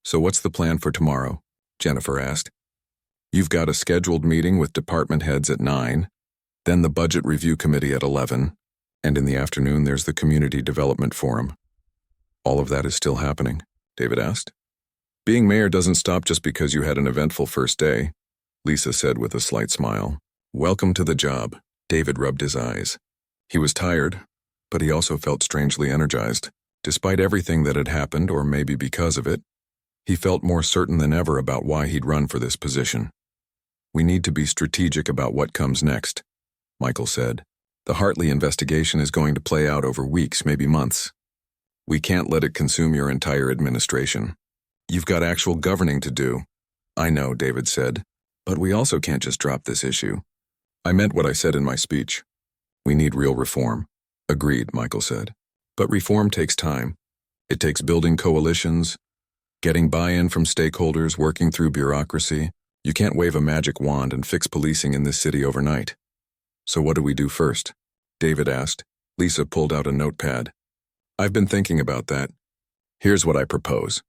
"So what's the plan for tomorrow?" Jennifer asked. "You've got a scheduled meeting with department heads at 9, then the budget review committee at 11, and in the afternoon there's the community development forum." "All of that is still happening?" David asked. "Being mayor doesn't stop just because you had an eventful first day. Lisa said with a slight smile. Welcome to the job. David rubbed his eyes. He was tired, but he also felt strangely energized. Despite everything that had happened, or maybe because of it, he felt more certain than ever about why he'd run for this position. We need to be strategic about what comes next, Michael said. The Hartley investigation is going to play out over weeks, maybe months. We can't let it consume your entire administration. You've got actual governing to do. I know, David said, but we also can't just drop this issue. I meant what I said in my speech. We need real reform. Agreed, Michael said. But reform takes time. It takes building coalitions, getting buy-in from stakeholders, working through bureaucracy. You can't wave a magic wand and fix policing in this city overnight. So what do we do first? David asked. Lisa pulled out a notepad. I've been thinking about that. Here's what I propose.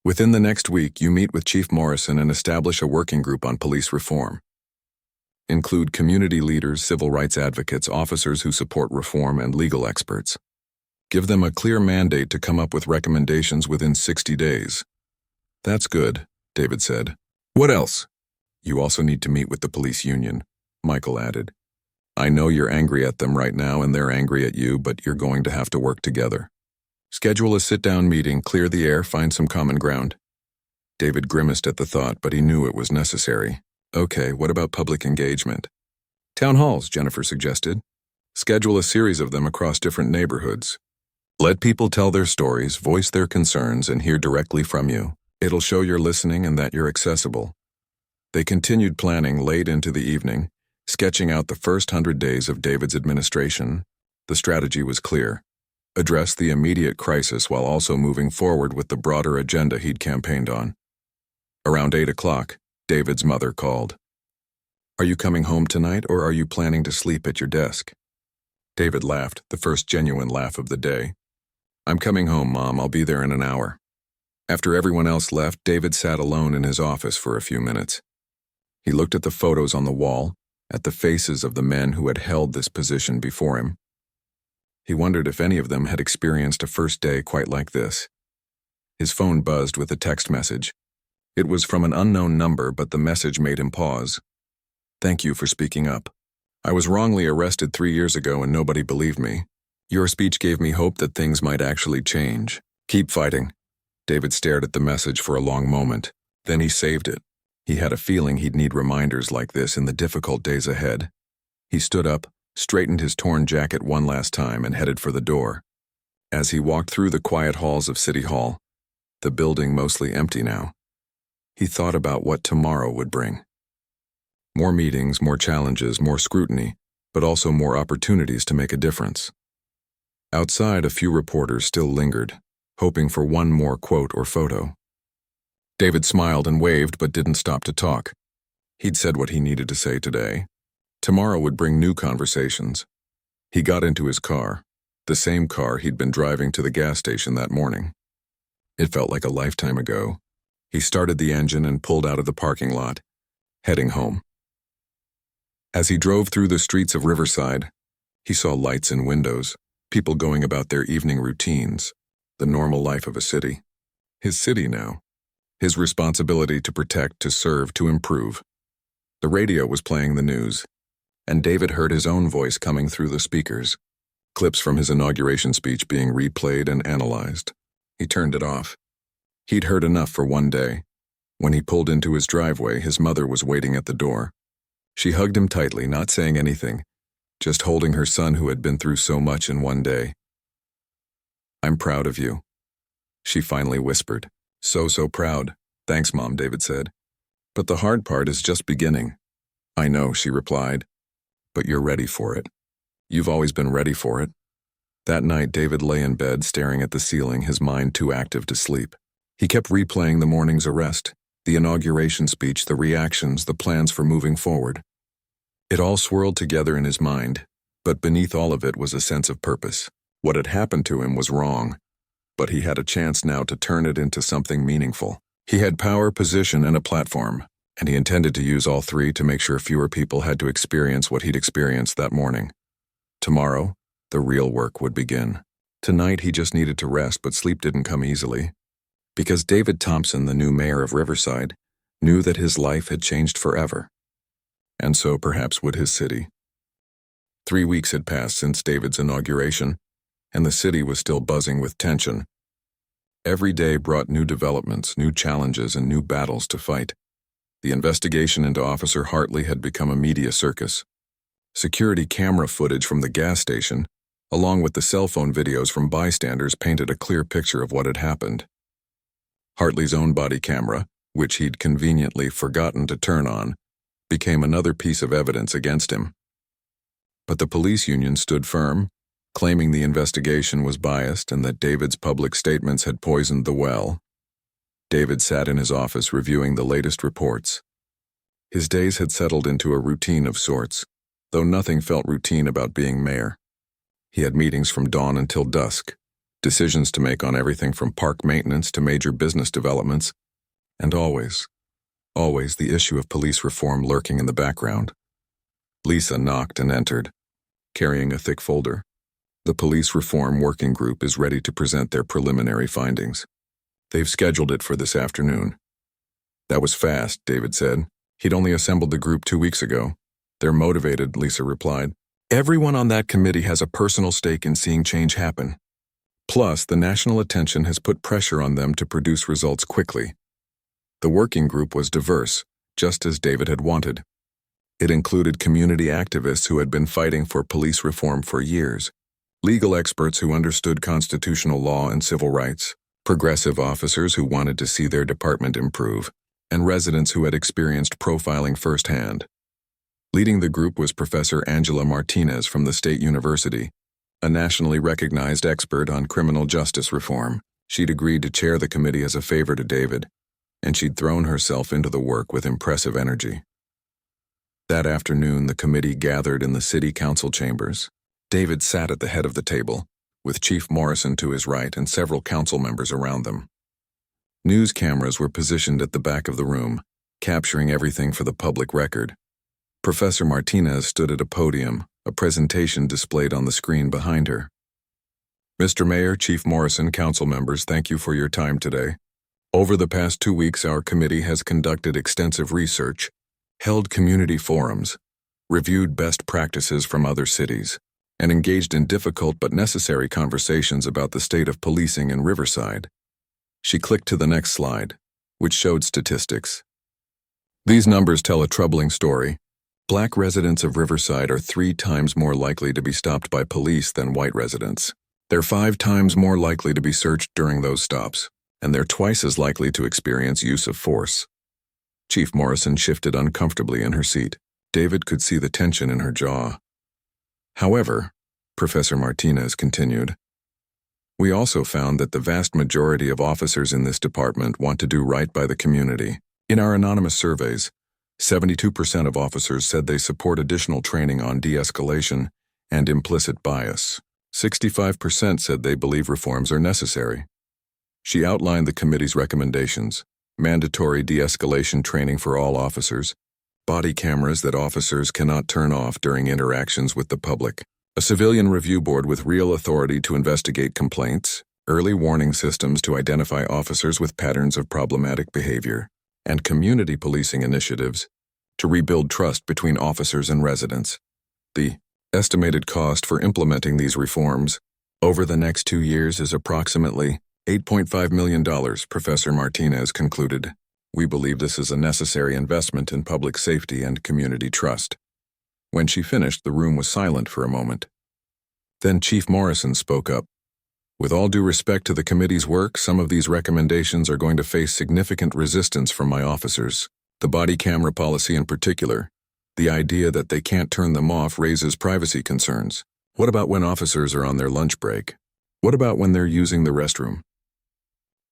Within the next week, you meet with Chief Morrison and establish a working group on police reform. Include community leaders, civil rights advocates, officers who support reform, and legal experts. Give them a clear mandate to come up with recommendations within 60 days. That's good, David said. What else? You also need to meet with the police union, Michael added. I know you're angry at them right now and they're angry at you, but you're going to have to work together. Schedule a sit-down meeting, clear the air, find some common ground. David grimaced at the thought, but he knew it was necessary. Okay, what about public engagement? Town halls, Jennifer suggested. Schedule a series of them across different neighborhoods. Let people tell their stories, voice their concerns, and hear directly from you. It'll show you're listening and that you're accessible. They continued planning late into the evening, sketching out the first 100 days of David's administration. The strategy was clear. Address the immediate crisis while also moving forward with the broader agenda he'd campaigned on. Around 8 o'clock, David's mother called. Are you coming home tonight, or are you planning to sleep at your desk? David laughed, the first genuine laugh of the day. I'm coming home, Mom. I'll be there in an hour. After everyone else left, David sat alone in his office for a few minutes. He looked at the photos on the wall, at the faces of the men who had held this position before him. He wondered if any of them had experienced a first day quite like this. His phone buzzed with a text message. It was from an unknown number, but the message made him pause. Thank you for speaking up. I was wrongly arrested 3 years ago and nobody believed me. Your speech gave me hope that things might actually change. Keep fighting. David stared at the message for a long moment. Then he saved it. He had a feeling he'd need reminders like this in the difficult days ahead. He stood up, straightened his torn jacket one last time, and headed for the door. As he walked through the quiet halls of City Hall, the building mostly empty now, he thought about what tomorrow would bring. More meetings, more challenges, more scrutiny, but also more opportunities to make a difference. Outside, a few reporters still lingered, hoping for one more quote or photo. David smiled and waved, but didn't stop to talk. He'd said what he needed to say today. Tomorrow would bring new conversations. He got into his car, the same car he'd been driving to the gas station that morning. It felt like a lifetime ago. He started the engine and pulled out of the parking lot, heading home. As he drove through the streets of Riverside, he saw lights in windows, people going about their evening routines, the normal life of a city. His city now. His responsibility to protect, to serve, to improve. The radio was playing the news, and David heard his own voice coming through the speakers, clips from his inauguration speech being replayed and analyzed. He turned it off. He'd heard enough for one day. When he pulled into his driveway, his mother was waiting at the door. She hugged him tightly, not saying anything, just holding her son who had been through so much in one day. I'm proud of you, she finally whispered. So proud. Thanks, Mom, David said. But the hard part is just beginning. I know, she replied. But you're ready for it. You've always been ready for it. That night, David lay in bed staring at the ceiling, his mind too active to sleep. He kept replaying the morning's arrest, the inauguration speech, the reactions, the plans for moving forward. It all swirled together in his mind, but beneath all of it was a sense of purpose. What had happened to him was wrong, but he had a chance now to turn it into something meaningful. He had power, position, and a platform, and he intended to use all three to make sure fewer people had to experience what he'd experienced that morning. Tomorrow, the real work would begin. Tonight, he just needed to rest, but sleep didn't come easily. Because David Thompson, the new mayor of Riverside, knew that his life had changed forever. And so perhaps would his city. 3 weeks had passed since David's inauguration, and the city was still buzzing with tension. Every day brought new developments, new challenges, and new battles to fight. The investigation into Officer Hartley had become a media circus. Security camera footage from the gas station, along with the cell phone videos from bystanders, painted a clear picture of what had happened. Hartley's own body camera, which he'd conveniently forgotten to turn on, became another piece of evidence against him. But the police union stood firm, claiming the investigation was biased and that David's public statements had poisoned the well. David sat in his office reviewing the latest reports. His days had settled into a routine of sorts, though nothing felt routine about being mayor. He had meetings from dawn until dusk, decisions to make on everything from park maintenance to major business developments, and always the issue of police reform lurking in the background. Lisa knocked and entered, carrying a thick folder. The Police Reform Working Group is ready to present their preliminary findings. They've scheduled it for this afternoon. That was fast, David said. He'd only assembled the group 2 weeks ago. They're motivated, Lisa replied. Everyone on that committee has a personal stake in seeing change happen. Plus, the national attention has put pressure on them to produce results quickly. The working group was diverse, just as David had wanted. It included community activists who had been fighting for police reform for years, legal experts who understood constitutional law and civil rights, progressive officers who wanted to see their department improve, and residents who had experienced profiling firsthand. Leading the group was Professor Angela Martinez from the State University, a nationally recognized expert on criminal justice reform. She'd agreed to chair the committee as a favor to David, and she'd thrown herself into the work with impressive energy. That afternoon, the committee gathered in the city council chambers. David sat at the head of the table, with Chief Morrison to his right and several council members around them. News cameras were positioned at the back of the room, capturing everything for the public record. Professor Martinez stood at a podium, a presentation displayed on the screen behind her. Mr. Mayor, Chief Morrison, council members, thank you for your time today. Over the past 2 weeks, our committee has conducted extensive research, held community forums, reviewed best practices from other cities, and engaged in difficult but necessary conversations about the state of policing in Riverside. She clicked to the next slide, which showed statistics. These numbers tell a troubling story. Black residents of Riverside are 3 times more likely to be stopped by police than white residents. They're 5 times more likely to be searched during those stops, and they're twice as likely to experience use of force. Chief Morrison shifted uncomfortably in her seat. David could see the tension in her jaw. However, Professor Martinez continued, we also found that the vast majority of officers in this department want to do right by the community. In our anonymous surveys, 72% of officers said they support additional training on de-escalation and implicit bias. 65% said they believe reforms are necessary. She outlined the committee's recommendations: mandatory de-escalation training for all officers, body cameras that officers cannot turn off during interactions with the public, a civilian review board with real authority to investigate complaints, early warning systems to identify officers with patterns of problematic behavior, and community policing initiatives to rebuild trust between officers and residents. The estimated cost for implementing these reforms over the next 2 years is approximately $8.5 million, Professor Martinez concluded. We believe this is a necessary investment in public safety and community trust. When she finished, the room was silent for a moment. Then Chief Morrison spoke up. With all due respect to the committee's work, some of these recommendations are going to face significant resistance from my officers. The body camera policy in particular. The idea that they can't turn them off raises privacy concerns. What about when officers are on their lunch break? What about when they're using the restroom?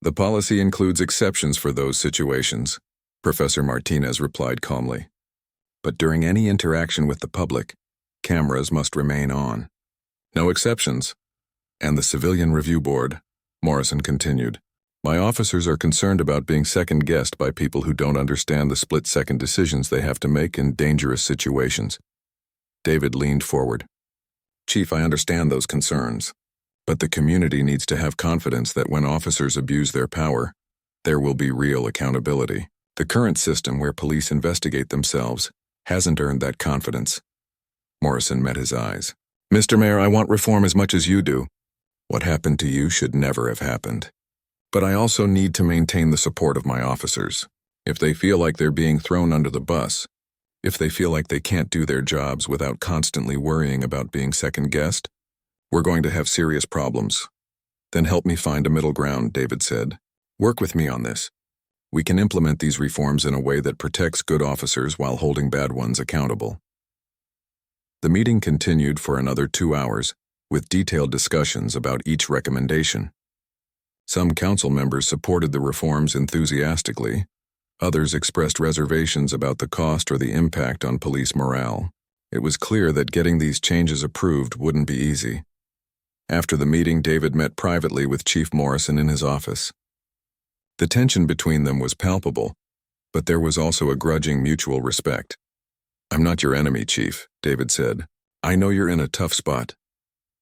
The policy includes exceptions for those situations, Professor Martinez replied calmly. But during any interaction with the public, cameras must remain on. No exceptions. And the Civilian Review Board, Morrison continued. My officers are concerned about being second-guessed by people who don't understand the split-second decisions they have to make in dangerous situations. David leaned forward. Chief, I understand those concerns, but the community needs to have confidence that when officers abuse their power, there will be real accountability. The current system where police investigate themselves hasn't earned that confidence. Morrison met his eyes. Mr. Mayor, I want reform as much as you do. What happened to you should never have happened. But I also need to maintain the support of my officers. If they feel like they're being thrown under the bus, if they feel like they can't do their jobs without constantly worrying about being second-guessed, we're going to have serious problems. Then help me find a middle ground, David said. Work with me on this. We can implement these reforms in a way that protects good officers while holding bad ones accountable. The meeting continued for another 2 hours, with detailed discussions about each recommendation. Some council members supported the reforms enthusiastically. Others expressed reservations about the cost or the impact on police morale. It was clear that getting these changes approved wouldn't be easy. After the meeting, David met privately with Chief Morrison in his office. The tension between them was palpable, but there was also a grudging mutual respect. I'm not your enemy, Chief, David said. I know you're in a tough spot.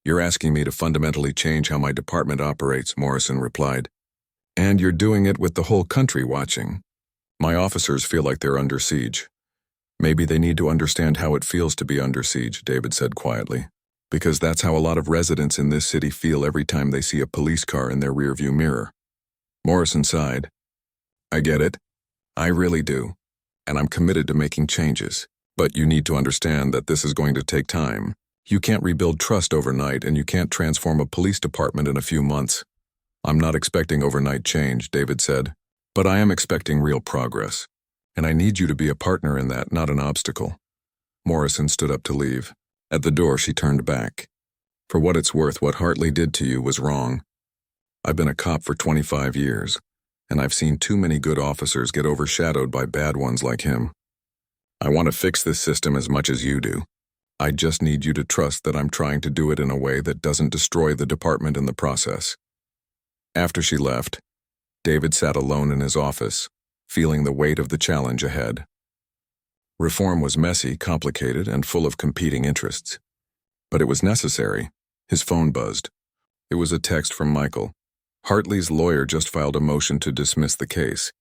You're asking me to fundamentally change how my department operates, Morrison replied. And you're doing it with the whole country watching. My officers feel like they're under siege. Maybe they need to understand how it feels to be under siege, David said quietly. Because that's how a lot of residents in this city feel every time they see a police car in their rearview mirror. Morrison sighed. I get it. I really do. And I'm committed to making changes. But you need to understand that this is going to take time. You can't rebuild trust overnight, and you can't transform a police department in a few months. I'm not expecting overnight change, David said. But I am expecting real progress. And I need you to be a partner in that, not an obstacle. Morrison stood up to leave. At the door, she turned back. For what it's worth, what Hartley did to you was wrong. I've been a cop for 25 years, and I've seen too many good officers get overshadowed by bad ones like him. I want to fix this system as much as you do. I just need you to trust that I'm trying to do it in a way that doesn't destroy the department in the process. After she left, David sat alone in his office, feeling the weight of the challenge ahead. Reform was messy, complicated, and full of competing interests. But it was necessary. His phone buzzed. It was a text from Michael. Hartley's lawyer just filed a motion to dismiss the case.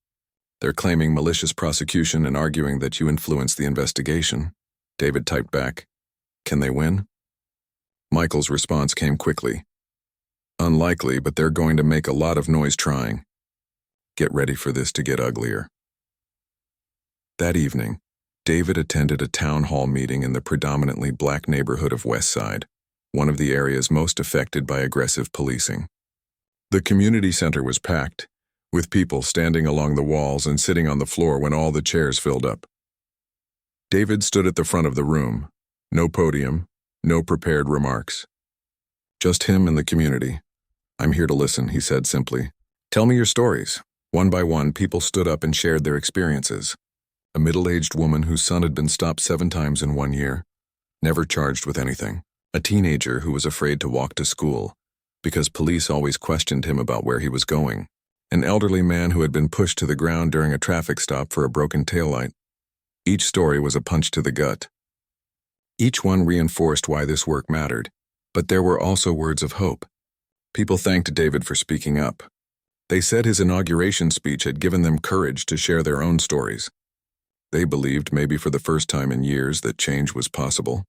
They're claiming malicious prosecution and arguing that you influenced the investigation. David typed back, Can they win? Michael's response came quickly. Unlikely, but they're going to make a lot of noise trying. Get ready for this to get uglier. That evening, David attended a town hall meeting in the predominantly black neighborhood of West Side, one of the areas most affected by aggressive policing. The community center was packed, with people standing along the walls and sitting on the floor when all the chairs filled up. David stood at the front of the room. No podium, no prepared remarks. Just him and the community. I'm here to listen, he said simply. Tell me your stories. One by one, people stood up and shared their experiences. A middle-aged woman whose son had been stopped 7 times in 1 year, never charged with anything. A teenager who was afraid to walk to school because police always questioned him about where he was going. An elderly man who had been pushed to the ground during a traffic stop for a broken taillight. Each story was a punch to the gut. Each one reinforced why this work mattered, but there were also words of hope. People thanked David for speaking up. They said his inauguration speech had given them courage to share their own stories. They believed, maybe for the first time in years, that change was possible.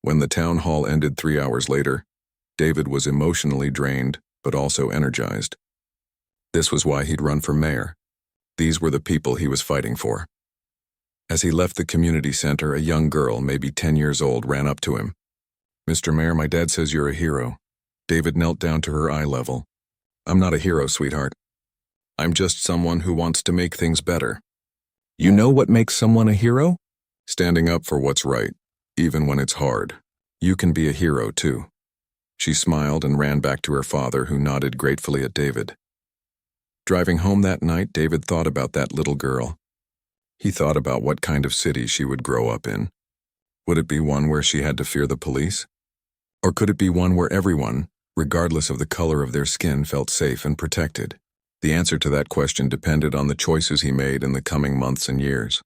When the town hall ended 3 hours later, David was emotionally drained, but also energized. This was why he'd run for mayor. These were the people he was fighting for. As he left the community center, a young girl, maybe 10 years old, ran up to him. Mr. Mayor, my dad says you're a hero. David knelt down to her eye level. I'm not a hero, sweetheart. I'm just someone who wants to make things better. You know what makes someone a hero? Standing up for what's right, even when it's hard. You can be a hero, too. She smiled and ran back to her father, who nodded gratefully at David. Driving home that night, David thought about that little girl. He thought about what kind of city she would grow up in. Would it be one where she had to fear the police? Or could it be one where everyone, regardless of the color of their skin, felt safe and protected? The answer to that question depended on the choices he made in the coming months and years.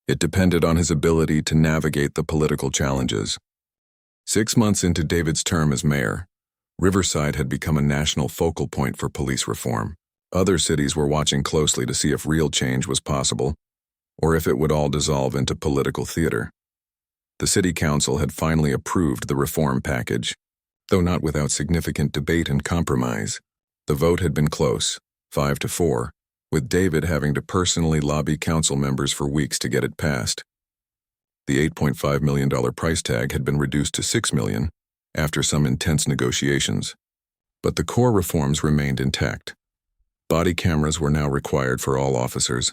It depended on his ability to navigate the political challenges. 6 months into David's term as mayor, Riverside had become a national focal point for police reform. Other cities were watching closely to see if real change was possible, or if it would all dissolve into political theater. The city council had finally approved the reform package, though not without significant debate and compromise. The vote had been close, 5-4, with David having to personally lobby council members for weeks to get it passed. The $8.5 million price tag had been reduced to $6 million after some intense negotiations, but the core reforms remained intact. Body cameras were now required for all officers,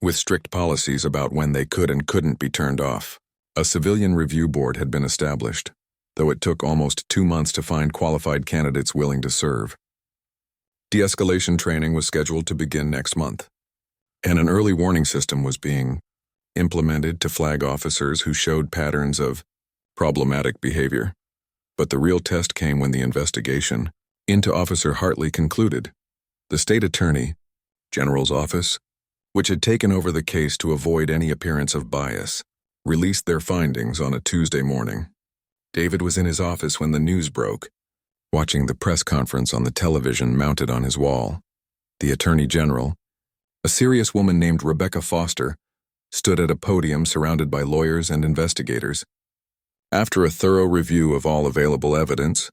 with strict policies about when they could and couldn't be turned off. A civilian review board had been established, though it took almost 2 months to find qualified candidates willing to serve. De-escalation training was scheduled to begin next month, and an early warning system was being implemented to flag officers who showed patterns of problematic behavior. But the real test came when the investigation into Officer Hartley concluded. The state attorney general's office, which had taken over the case to avoid any appearance of bias, released their findings on a Tuesday morning. David was in his office when the news broke, watching the press conference on the television mounted on his wall. The Attorney General, a serious woman named Rebecca Foster, stood at a podium surrounded by lawyers and investigators. After a thorough review of all available evidence,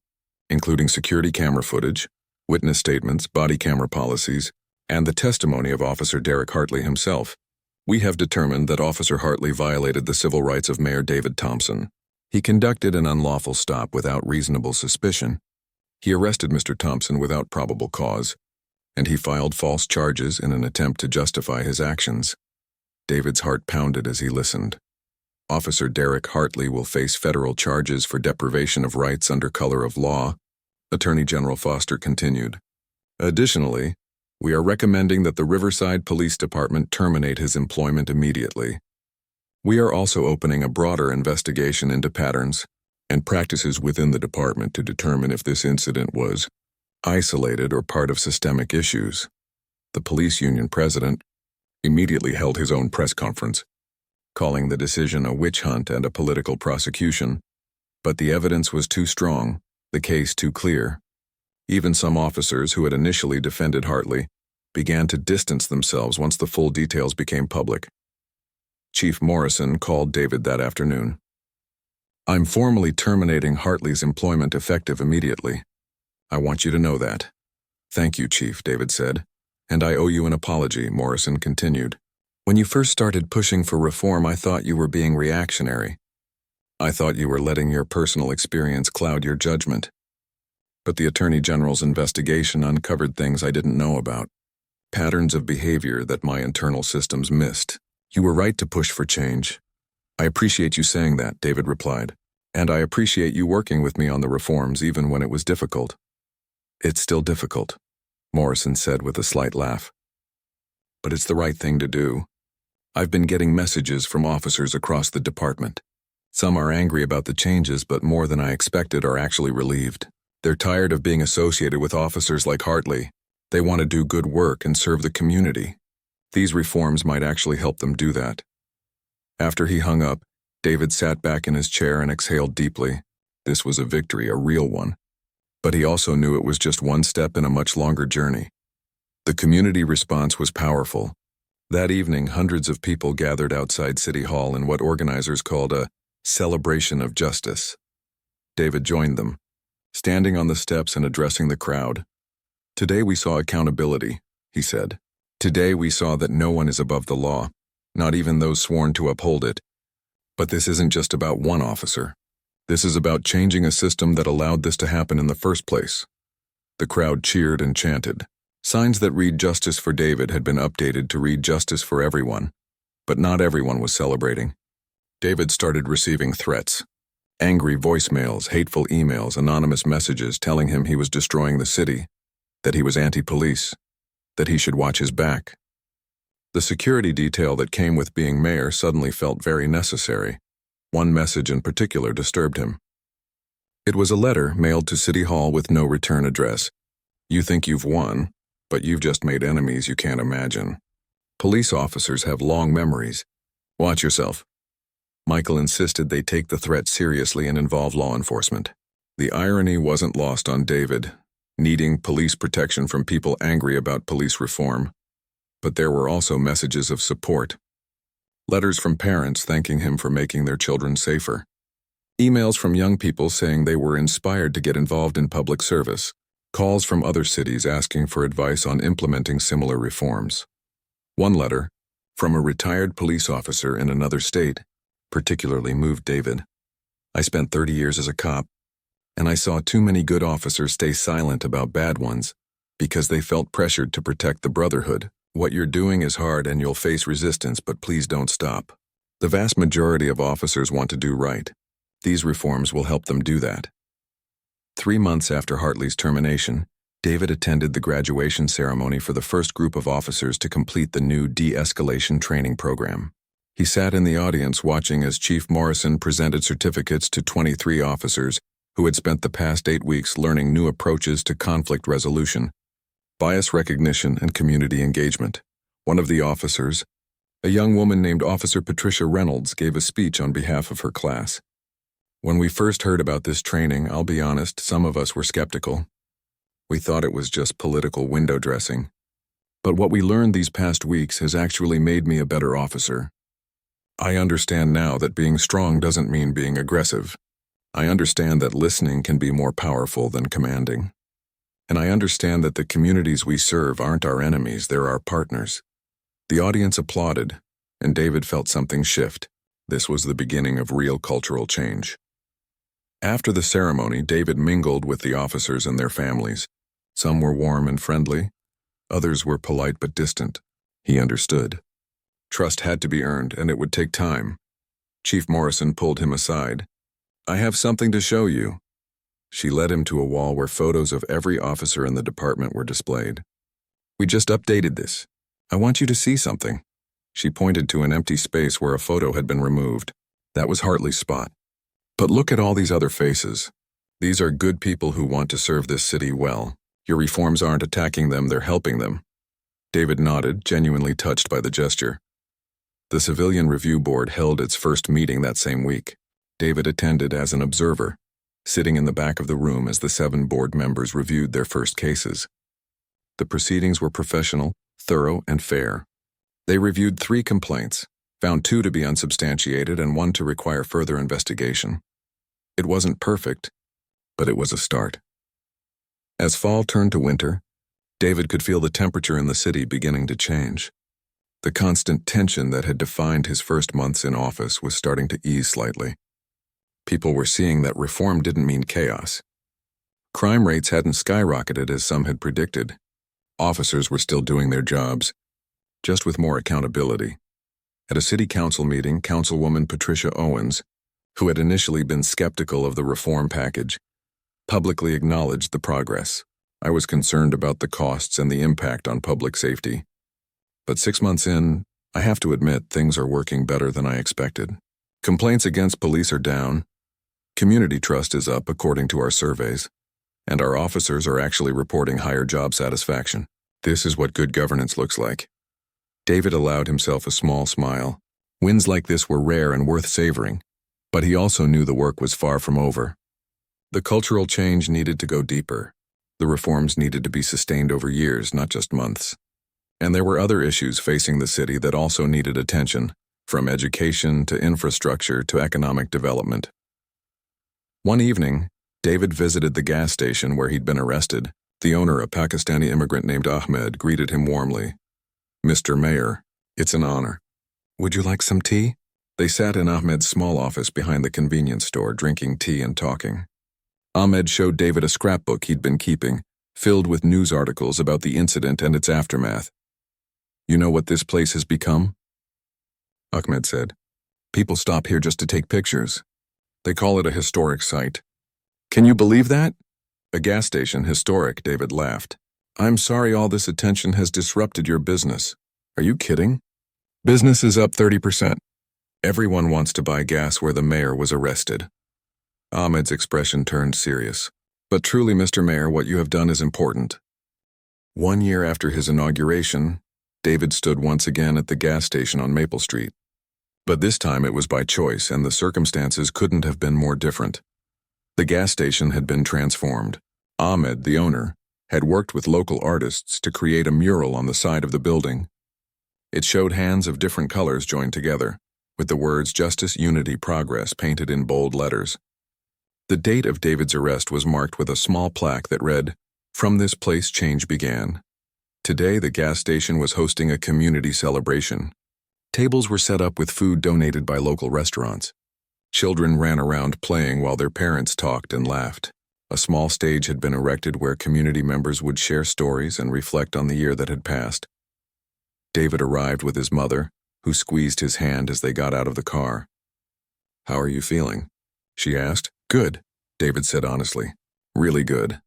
including security camera footage, witness statements, body camera policies, and the testimony of Officer Derek Hartley himself, we have determined that Officer Hartley violated the civil rights of Mayor David Thompson. He conducted an unlawful stop without reasonable suspicion. He arrested Mr. Thompson without probable cause, and he filed false charges in an attempt to justify his actions. David's heart pounded as he listened. Officer Derek Hartley will face federal charges for deprivation of rights under color of law, Attorney General Foster continued. Additionally, we are recommending that the Riverside Police Department terminate his employment immediately. We are also opening a broader investigation into patterns and practices within the department to determine if this incident was isolated or part of systemic issues. The police union president immediately held his own press conference, calling the decision a witch hunt and a political prosecution. But the evidence was too strong, the case too clear. Even some officers who had initially defended Hartley began to distance themselves once the full details became public. Chief Morrison called David that afternoon. I'm formally terminating Hartley's employment effective immediately. I want you to know that. Thank you, Chief, David said. And I owe you an apology, Morrison continued. When you first started pushing for reform, I thought you were being reactionary. I thought you were letting your personal experience cloud your judgment. But the Attorney General's investigation uncovered things I didn't know about. Patterns of behavior that my internal systems missed. You were right to push for change. I appreciate you saying that, David replied. And I appreciate you working with me on the reforms even when it was difficult. It's still difficult, Morrison said with a slight laugh. But it's the right thing to do. I've been getting messages from officers across the department. Some are angry about the changes, but more than I expected are actually relieved. They're tired of being associated with officers like Hartley. They want to do good work and serve the community. These reforms might actually help them do that. After he hung up, David sat back in his chair and exhaled deeply. This was a victory, a real one. But he also knew it was just one step in a much longer journey. The community response was powerful. That evening, hundreds of people gathered outside City Hall in what organizers called a celebration of justice. David joined them, standing on the steps and addressing the crowd. Today we saw accountability, he said. Today we saw that no one is above the law, not even those sworn to uphold it. But this isn't just about one officer. This is about changing a system that allowed this to happen in the first place. The crowd cheered and chanted. Signs that read Justice for David had been updated to read Justice for Everyone, but not everyone was celebrating. David started receiving threats. Angry voicemails, hateful emails, anonymous messages telling him he was destroying the city, that he was anti-police, that he should watch his back. The security detail that came with being mayor suddenly felt very necessary. One message in particular disturbed him. It was a letter mailed to City Hall with no return address. You think you've won, but you've just made enemies you can't imagine. Police officers have long memories. Watch yourself. Michael insisted they take the threat seriously and involve law enforcement. The irony wasn't lost on David. needing police protection from people angry about police reform. But there were also messages of support. Letters from parents thanking him for making their children safer. Emails from young people saying they were inspired to get involved in public service. Calls from other cities asking for advice on implementing similar reforms. One letter, from a retired police officer in another state, particularly moved David. I spent 30 years as a cop, and I saw too many good officers stay silent about bad ones because they felt pressured to protect the brotherhood. What you're doing is hard and you'll face resistance, but please don't stop. The vast majority of officers want to do right. These reforms will help them do that. 3 months after Hartley's termination, David attended the graduation ceremony for the first group of officers to complete the new de-escalation training program. He sat in the audience watching as Chief Morrison presented certificates to 23 officers who had spent the past 8 weeks learning new approaches to conflict resolution, bias recognition, and community engagement. One of the officers, a young woman named Officer Patricia Reynolds, gave a speech on behalf of her class. When we first heard about this training, I'll be honest, some of us were skeptical. We thought it was just political window dressing. But what we learned these past weeks has actually made me a better officer. I understand now that being strong doesn't mean being aggressive. I understand that listening can be more powerful than commanding. And I understand that the communities we serve aren't our enemies, they're our partners. The audience applauded, and David felt something shift. This was the beginning of real cultural change. After the ceremony, David mingled with the officers and their families. Some were warm and friendly. Others were polite but distant. He understood. Trust had to be earned, and it would take time. Chief Morrison pulled him aside. "I have something to show you." She led him to a wall where photos of every officer in the department were displayed. "We just updated this. I want you to see something." She pointed to an empty space where a photo had been removed. That was Hartley's spot. "But look at all these other faces. These are good people who want to serve this city well. Your reforms aren't attacking them, they're helping them." David nodded, genuinely touched by the gesture. The Civilian Review Board held its first meeting that same week. David attended as an observer, sitting in the back of the room as the 7 board members reviewed their first cases. The proceedings were professional, thorough, and fair. They reviewed 3 complaints, found 2 to be unsubstantiated and 1 to require further investigation. It wasn't perfect, but it was a start. As fall turned to winter, David could feel the temperature in the city beginning to change. The constant tension that had defined his first months in office was starting to ease slightly. People were seeing that reform didn't mean chaos. Crime rates hadn't skyrocketed as some had predicted. Officers were still doing their jobs, just with more accountability. At a city council meeting, Councilwoman Patricia Owens, who had initially been skeptical of the reform package, publicly acknowledged the progress. "I was concerned about the costs and the impact on public safety. But 6 months in, I have to admit things are working better than I expected. Complaints against police are down. Community trust is up according to our surveys. And our officers are actually reporting higher job satisfaction. This is what good governance looks like." David allowed himself a small smile. Wins like this were rare and worth savoring. But he also knew the work was far from over. The cultural change needed to go deeper. The reforms needed to be sustained over years, not just months. And there were other issues facing the city that also needed attention, from education to infrastructure to economic development. One evening, David visited the gas station where he'd been arrested. The owner, a Pakistani immigrant named Ahmed, greeted him warmly. "Mr. Mayor, it's an honor. Would you like some tea?" They sat in Ahmed's small office behind the convenience store, drinking tea and talking. Ahmed showed David a scrapbook he'd been keeping, filled with news articles about the incident and its aftermath. "You know what this place has become?" Ahmed said. "People stop here just to take pictures. They call it a historic site." "Can you believe that?" "A gas station, historic," David laughed. "I'm sorry all this attention has disrupted your business." "Are you kidding?" "Business is up 30%. Everyone wants to buy gas where the mayor was arrested." Ahmed's expression turned serious. "But truly, Mr. Mayor, what you have done is important." 1 year after his inauguration, David stood once again at the gas station on Maple Street. But this time it was by choice, and the circumstances couldn't have been more different. The gas station had been transformed. Ahmed, the owner, had worked with local artists to create a mural on the side of the building. It showed hands of different colors joined together, with the words Justice, Unity, Progress painted in bold letters. The date of David's arrest was marked with a small plaque that read, "From this place change began." Today, the gas station was hosting a community celebration. Tables were set up with food donated by local restaurants. Children ran around playing while their parents talked and laughed. A small stage had been erected where community members would share stories and reflect on the year that had passed. David arrived with his mother, who squeezed his hand as they got out of the car. "How are you feeling?" she asked. "Good," David said honestly. "Really good."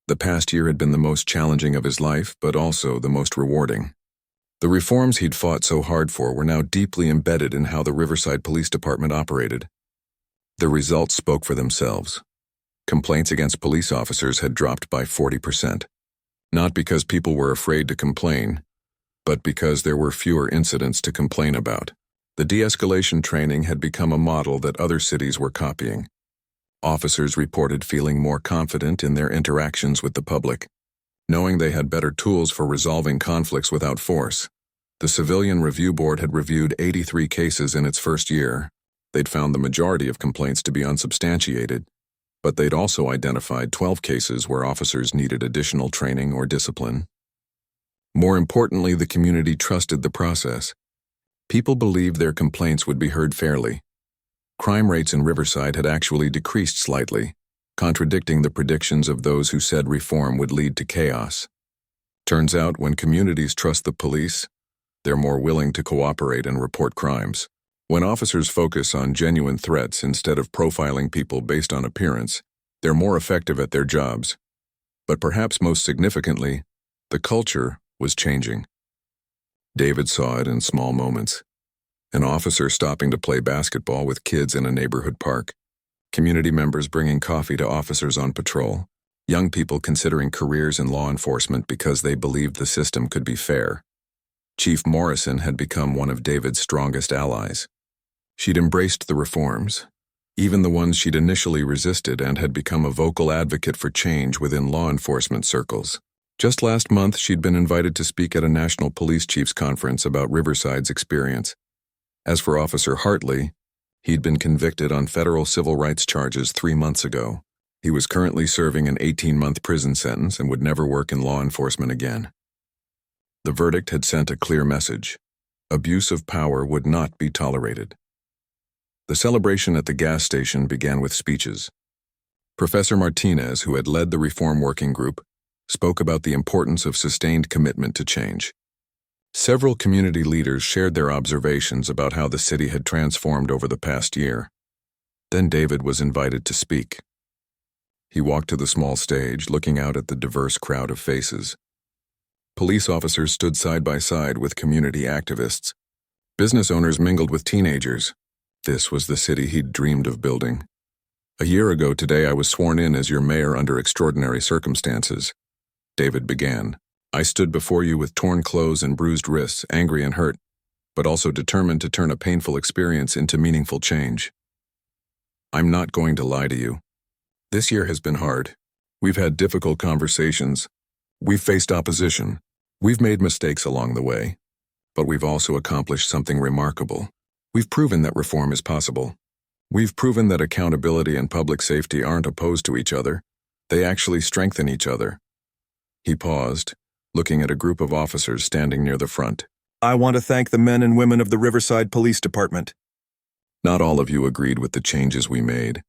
The past year had been the most challenging of his life, but also the most rewarding. The reforms he'd fought so hard for were now deeply embedded in how the Riverside Police Department operated. The results spoke for themselves. Complaints against police officers had dropped by 40%. Not because people were afraid to complain, but because there were fewer incidents to complain about. The de-escalation training had become a model that other cities were copying. Officers reported feeling more confident in their interactions with the public, knowing they had better tools for resolving conflicts without force. The Civilian Review Board had reviewed 83 cases in its first year. They'd found the majority of complaints to be unsubstantiated, but they'd also identified 12 cases where officers needed additional training or discipline. More importantly, the community trusted the process. People believed their complaints would be heard fairly. Crime rates in Riverside had actually decreased slightly, contradicting the predictions of those who said reform would lead to chaos. Turns out, when communities trust the police, they're more willing to cooperate and report crimes. When officers focus on genuine threats instead of profiling people based on appearance, they're more effective at their jobs. But perhaps most significantly, the culture was changing. David saw it in small moments. An officer stopping to play basketball with kids in a neighborhood park. Community members bringing coffee to officers on patrol. Young people considering careers in law enforcement because they believed the system could be fair. Chief Morrison had become one of David's strongest allies. She'd embraced the reforms, even the ones she'd initially resisted, and had become a vocal advocate for change within law enforcement circles. Just last month, she'd been invited to speak at a National Police Chiefs Conference about Riverside's experience. As for Officer Hartley, he'd been convicted on federal civil rights charges 3 months ago. He was currently serving an 18-month prison sentence and would never work in law enforcement again. The verdict had sent a clear message. Abuse of power would not be tolerated. The celebration at the gas station began with speeches. Professor Martinez, who had led the reform working group, spoke about the importance of sustained commitment to change. Several community leaders shared their observations about how the city had transformed over the past year. Then David was invited to speak. He walked to the small stage, looking out at the diverse crowd of faces. Police officers stood side by side with community activists. Business owners mingled with teenagers. This was the city he'd dreamed of building. "A year ago today, I was sworn in as your mayor under extraordinary circumstances," David began. "I stood before you with torn clothes and bruised wrists, angry and hurt, but also determined to turn a painful experience into meaningful change. I'm not going to lie to you. This year has been hard. We've had difficult conversations. We've faced opposition. We've made mistakes along the way. But we've also accomplished something remarkable. We've proven that reform is possible. We've proven that accountability and public safety aren't opposed to each other. They actually strengthen each other." He paused, looking at a group of officers standing near the front. "I want to thank the men and women of the Riverside Police Department. Not all of you agreed with the changes we made.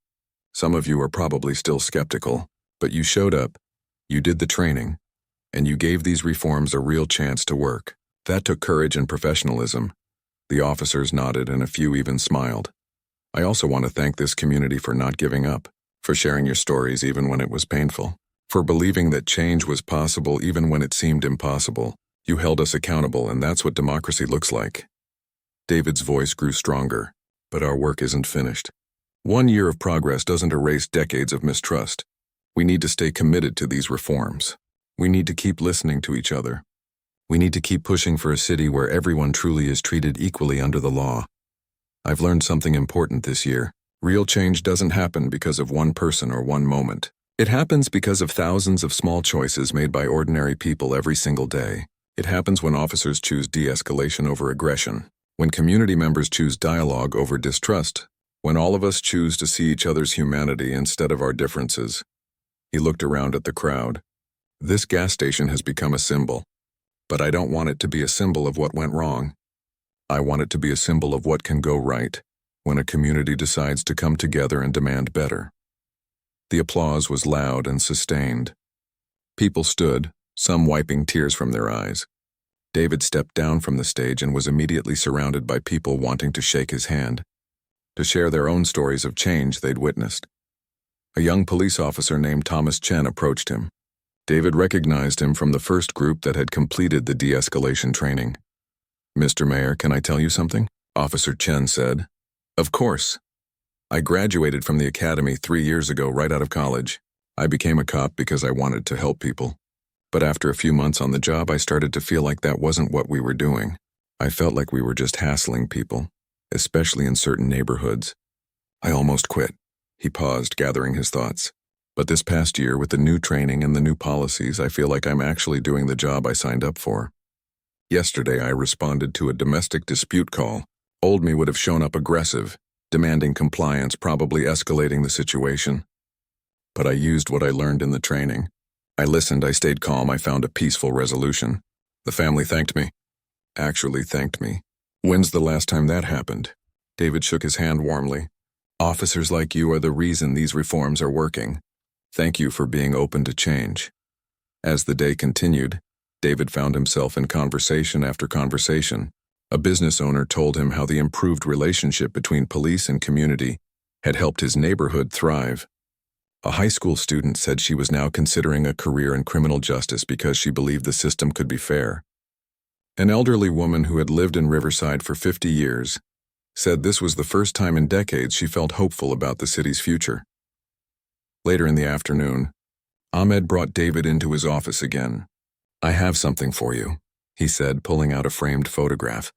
Some of you are probably still skeptical, but you showed up, you did the training, and you gave these reforms a real chance to work. That took courage and professionalism." The officers nodded and a few even smiled. "I also want to thank this community for not giving up, for sharing your stories even when it was painful, for believing that change was possible even when it seemed impossible. You held us accountable, and that's what democracy looks like." David's voice grew stronger, but our work isn't finished. 1 year of progress doesn't erase decades of mistrust. We need to stay committed to these reforms. We need to keep listening to each other. We need to keep pushing for a city where everyone truly is treated equally under the law. I've learned something important this year. Real change doesn't happen because of one person or one moment. It happens because of thousands of small choices made by ordinary people every single day. It happens when officers choose de-escalation over aggression, when community members choose dialogue over distrust, when all of us choose to see each other's humanity instead of our differences. He looked around at the crowd. This gas station has become a symbol, but I don't want it to be a symbol of what went wrong. I want it to be a symbol of what can go right when a community decides to come together and demand better. The applause was loud and sustained. People stood, some wiping tears from their eyes. David stepped down from the stage and was immediately surrounded by people wanting to shake his hand, to share their own stories of change they'd witnessed. A young police officer named Thomas Chen approached him. David recognized him from the first group that had completed the de-escalation training. "Mr. Mayor, can I tell you something?" Officer Chen said. "Of course. I graduated from the academy 3 years ago right out of college. I became a cop because I wanted to help people. But after a few months on the job, I started to feel like that wasn't what we were doing. I felt like we were just hassling people, especially in certain neighborhoods. I almost quit." He paused, gathering his thoughts. "But this past year, with the new training and the new policies, I feel like I'm actually doing the job I signed up for. Yesterday, I responded to a domestic dispute call. Old me would have shown up aggressive, demanding compliance, probably escalating the situation. But I used what I learned in the training. I listened, I stayed calm, I found a peaceful resolution. The family thanked me. Actually thanked me. When's the last time that happened?" David shook his hand warmly. "Officers like you are the reason these reforms are working. Thank you for being open to change." As the day continued, David found himself in conversation after conversation. A business owner told him how the improved relationship between police and community had helped his neighborhood thrive. A high school student said she was now considering a career in criminal justice because she believed the system could be fair. An elderly woman who had lived in Riverside for 50 years said this was the first time in decades she felt hopeful about the city's future. Later in the afternoon, Ahmed brought David into his office again. "I have something for you," he said, pulling out a framed photograph.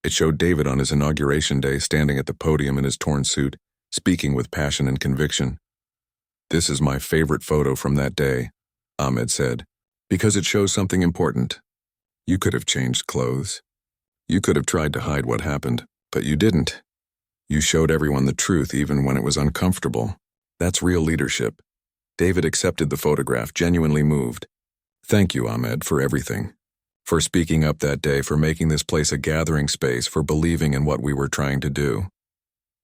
It showed David on his inauguration day standing at the podium in his torn suit, speaking with passion and conviction. "This is my favorite photo from that day," Ahmed said, "because it shows something important. You could have changed clothes. You could have tried to hide what happened, but you didn't. You showed everyone the truth even when it was uncomfortable. That's real leadership." David accepted the photograph, genuinely moved. "Thank you, Ahmed, for everything. For speaking up that day, for making this place a gathering space, for believing in what we were trying to do."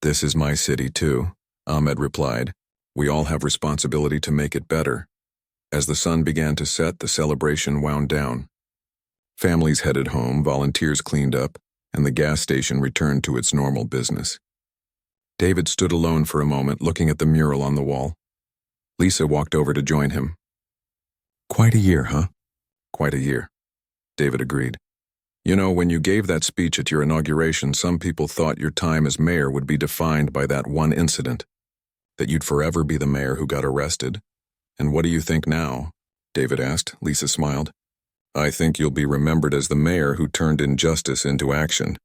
"This is my city too," Ahmed replied. "We all have responsibility to make it better." As the sun began to set, the celebration wound down. Families headed home, volunteers cleaned up, and the gas station returned to its normal business. David stood alone for a moment, looking at the mural on the wall. Lisa walked over to join him. "Quite a year, huh?" "Quite a year," David agreed. "You know, when you gave that speech at your inauguration, some people thought your time as mayor would be defined by that one incident, that you'd forever be the mayor who got arrested. And what do you think now?" David asked. Lisa smiled. "I think you'll be remembered as the mayor who turned injustice into action,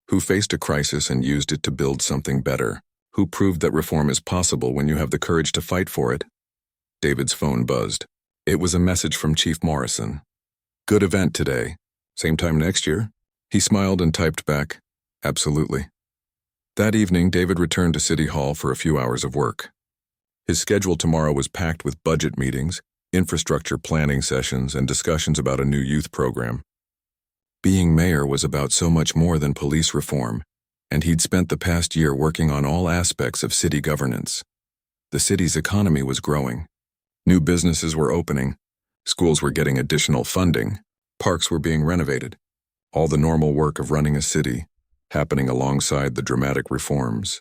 who faced a crisis and used it to build something better, who proved that reform is possible when you have the courage to fight for it." David's phone buzzed. It was a message from Chief Morrison. "Good event today. Same time next year?" He smiled and typed back, "Absolutely." That evening, David returned to City Hall for a few hours of work. His schedule tomorrow was packed with budget meetings, infrastructure planning sessions, and discussions about a new youth program. Being mayor was about so much more than police reform, and he'd spent the past year working on all aspects of city governance. The city's economy was growing. New businesses were opening, schools were getting additional funding, parks were being renovated. All the normal work of running a city, happening alongside the dramatic reforms.